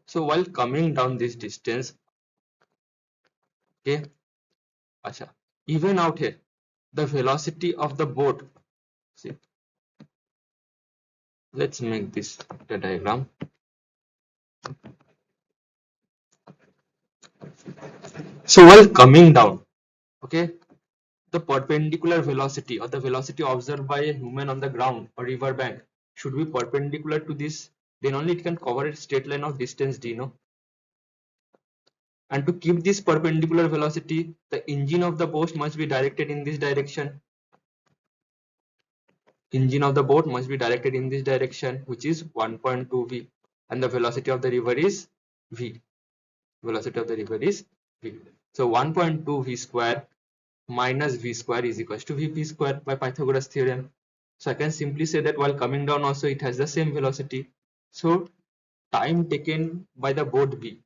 So while coming down this distance, okay, achha, even out here, the velocity of the boat. See, let's make this the diagram. So while coming down, okay, the perpendicular velocity, or the velocity observed by a human on the ground or river bank, should be perpendicular to this. Then only it can cover a straight line of distance d, no? And to keep this perpendicular velocity, the engine of the boat must be directed in this direction. Engine of the boat must be directed in this direction, which is 1.2 v, and the velocity of the river is v. Velocity of the river is v. So 1.2 v square minus v square is equals to vp square by Pythagoras theorem. So I can simply say that while coming down also it has the same velocity. So time taken by the boat B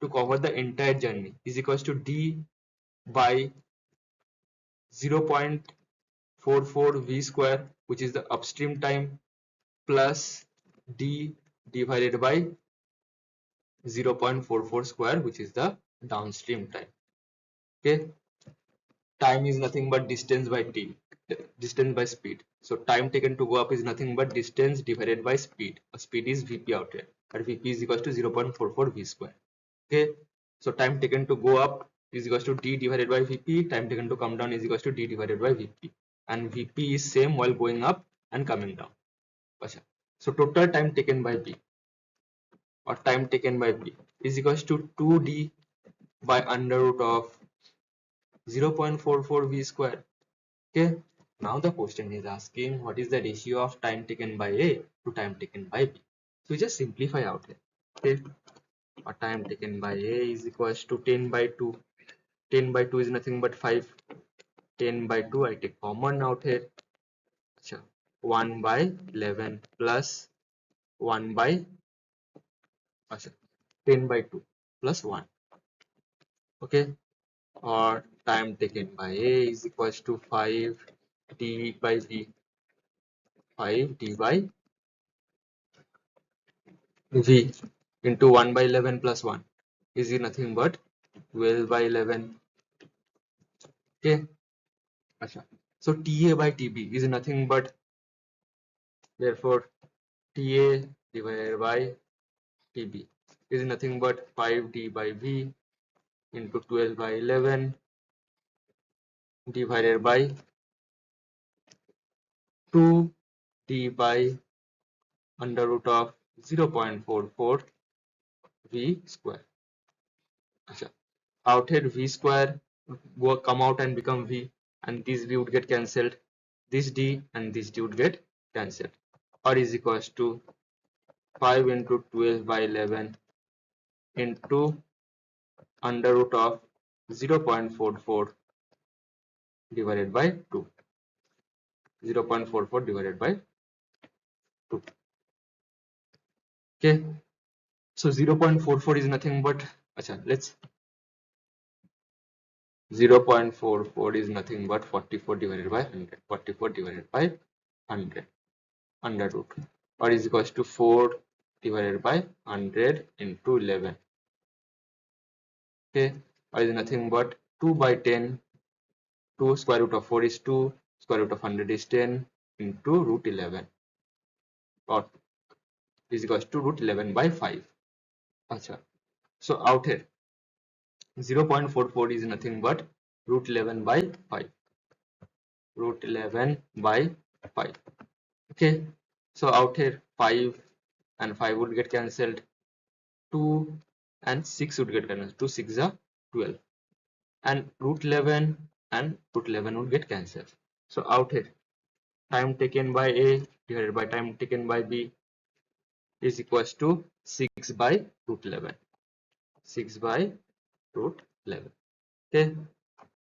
to cover the entire journey is equals to d by 0.44 v square, which is the upstream time, plus d divided by 0.44 square, which is the downstream time. Okay, time is nothing but distance by distance by speed. So time taken to go up is nothing but distance divided by speed. Speed is vp out here, and vp is equals to 0.44 v square. Okay, so time taken to go up is equals to d divided by vp, time taken to come down is equals to d divided by vp, and vp is same while going up and coming down. So total time taken by b, or time taken by b, is equals to 2d by under root of 0.44 v square. Okay, now the question is asking what is the ratio of time taken by A to time taken by B. So we just simplify out here. Okay, our time taken by A is equals to 10 by 2. 10 by 2 is nothing but 5. 10 by 2 I take common out here. 1 by 11 plus 1 by 10 by 2 plus 1. Okay, or time taken by A is equals to 5 d by v, 5 d by v into 1 by 11 plus 1 is nothing but 12 by 11. Okay, so Ta by Tb is nothing but, therefore Ta divided by Tb is nothing but 5d by v into 12 by 11 divided by 2d by under root of 0.44 v square. Out here v square will come out and become v, and this v would get cancelled, this d and this d would get cancelled, or is equals to 5 into 12 by 11 into under root of 0.44 divided by 2. 0.44 divided by 2. Okay, so 0.44 is nothing but, let's 0.44 is nothing but 44 divided by 100. 44 divided by 100 under root, or is equals to 4 divided by 100 into 11. Okay, or is nothing but 2 by 10. 2 square root of 4 is 2, square root of 100 is 10 into root 11, or is equals to root 11 by 5. So out here 0.44 is nothing but root 11 by 5. Root 11 by 5. Okay, so out here 5 and 5 would get cancelled, 2 and 6 would get cancelled, 2 6 are 12, and root 11 and root 11 would get cancelled. So out here time taken by A divided by time taken by B is equals to 6 by root 11. 6 by root 11. Okay,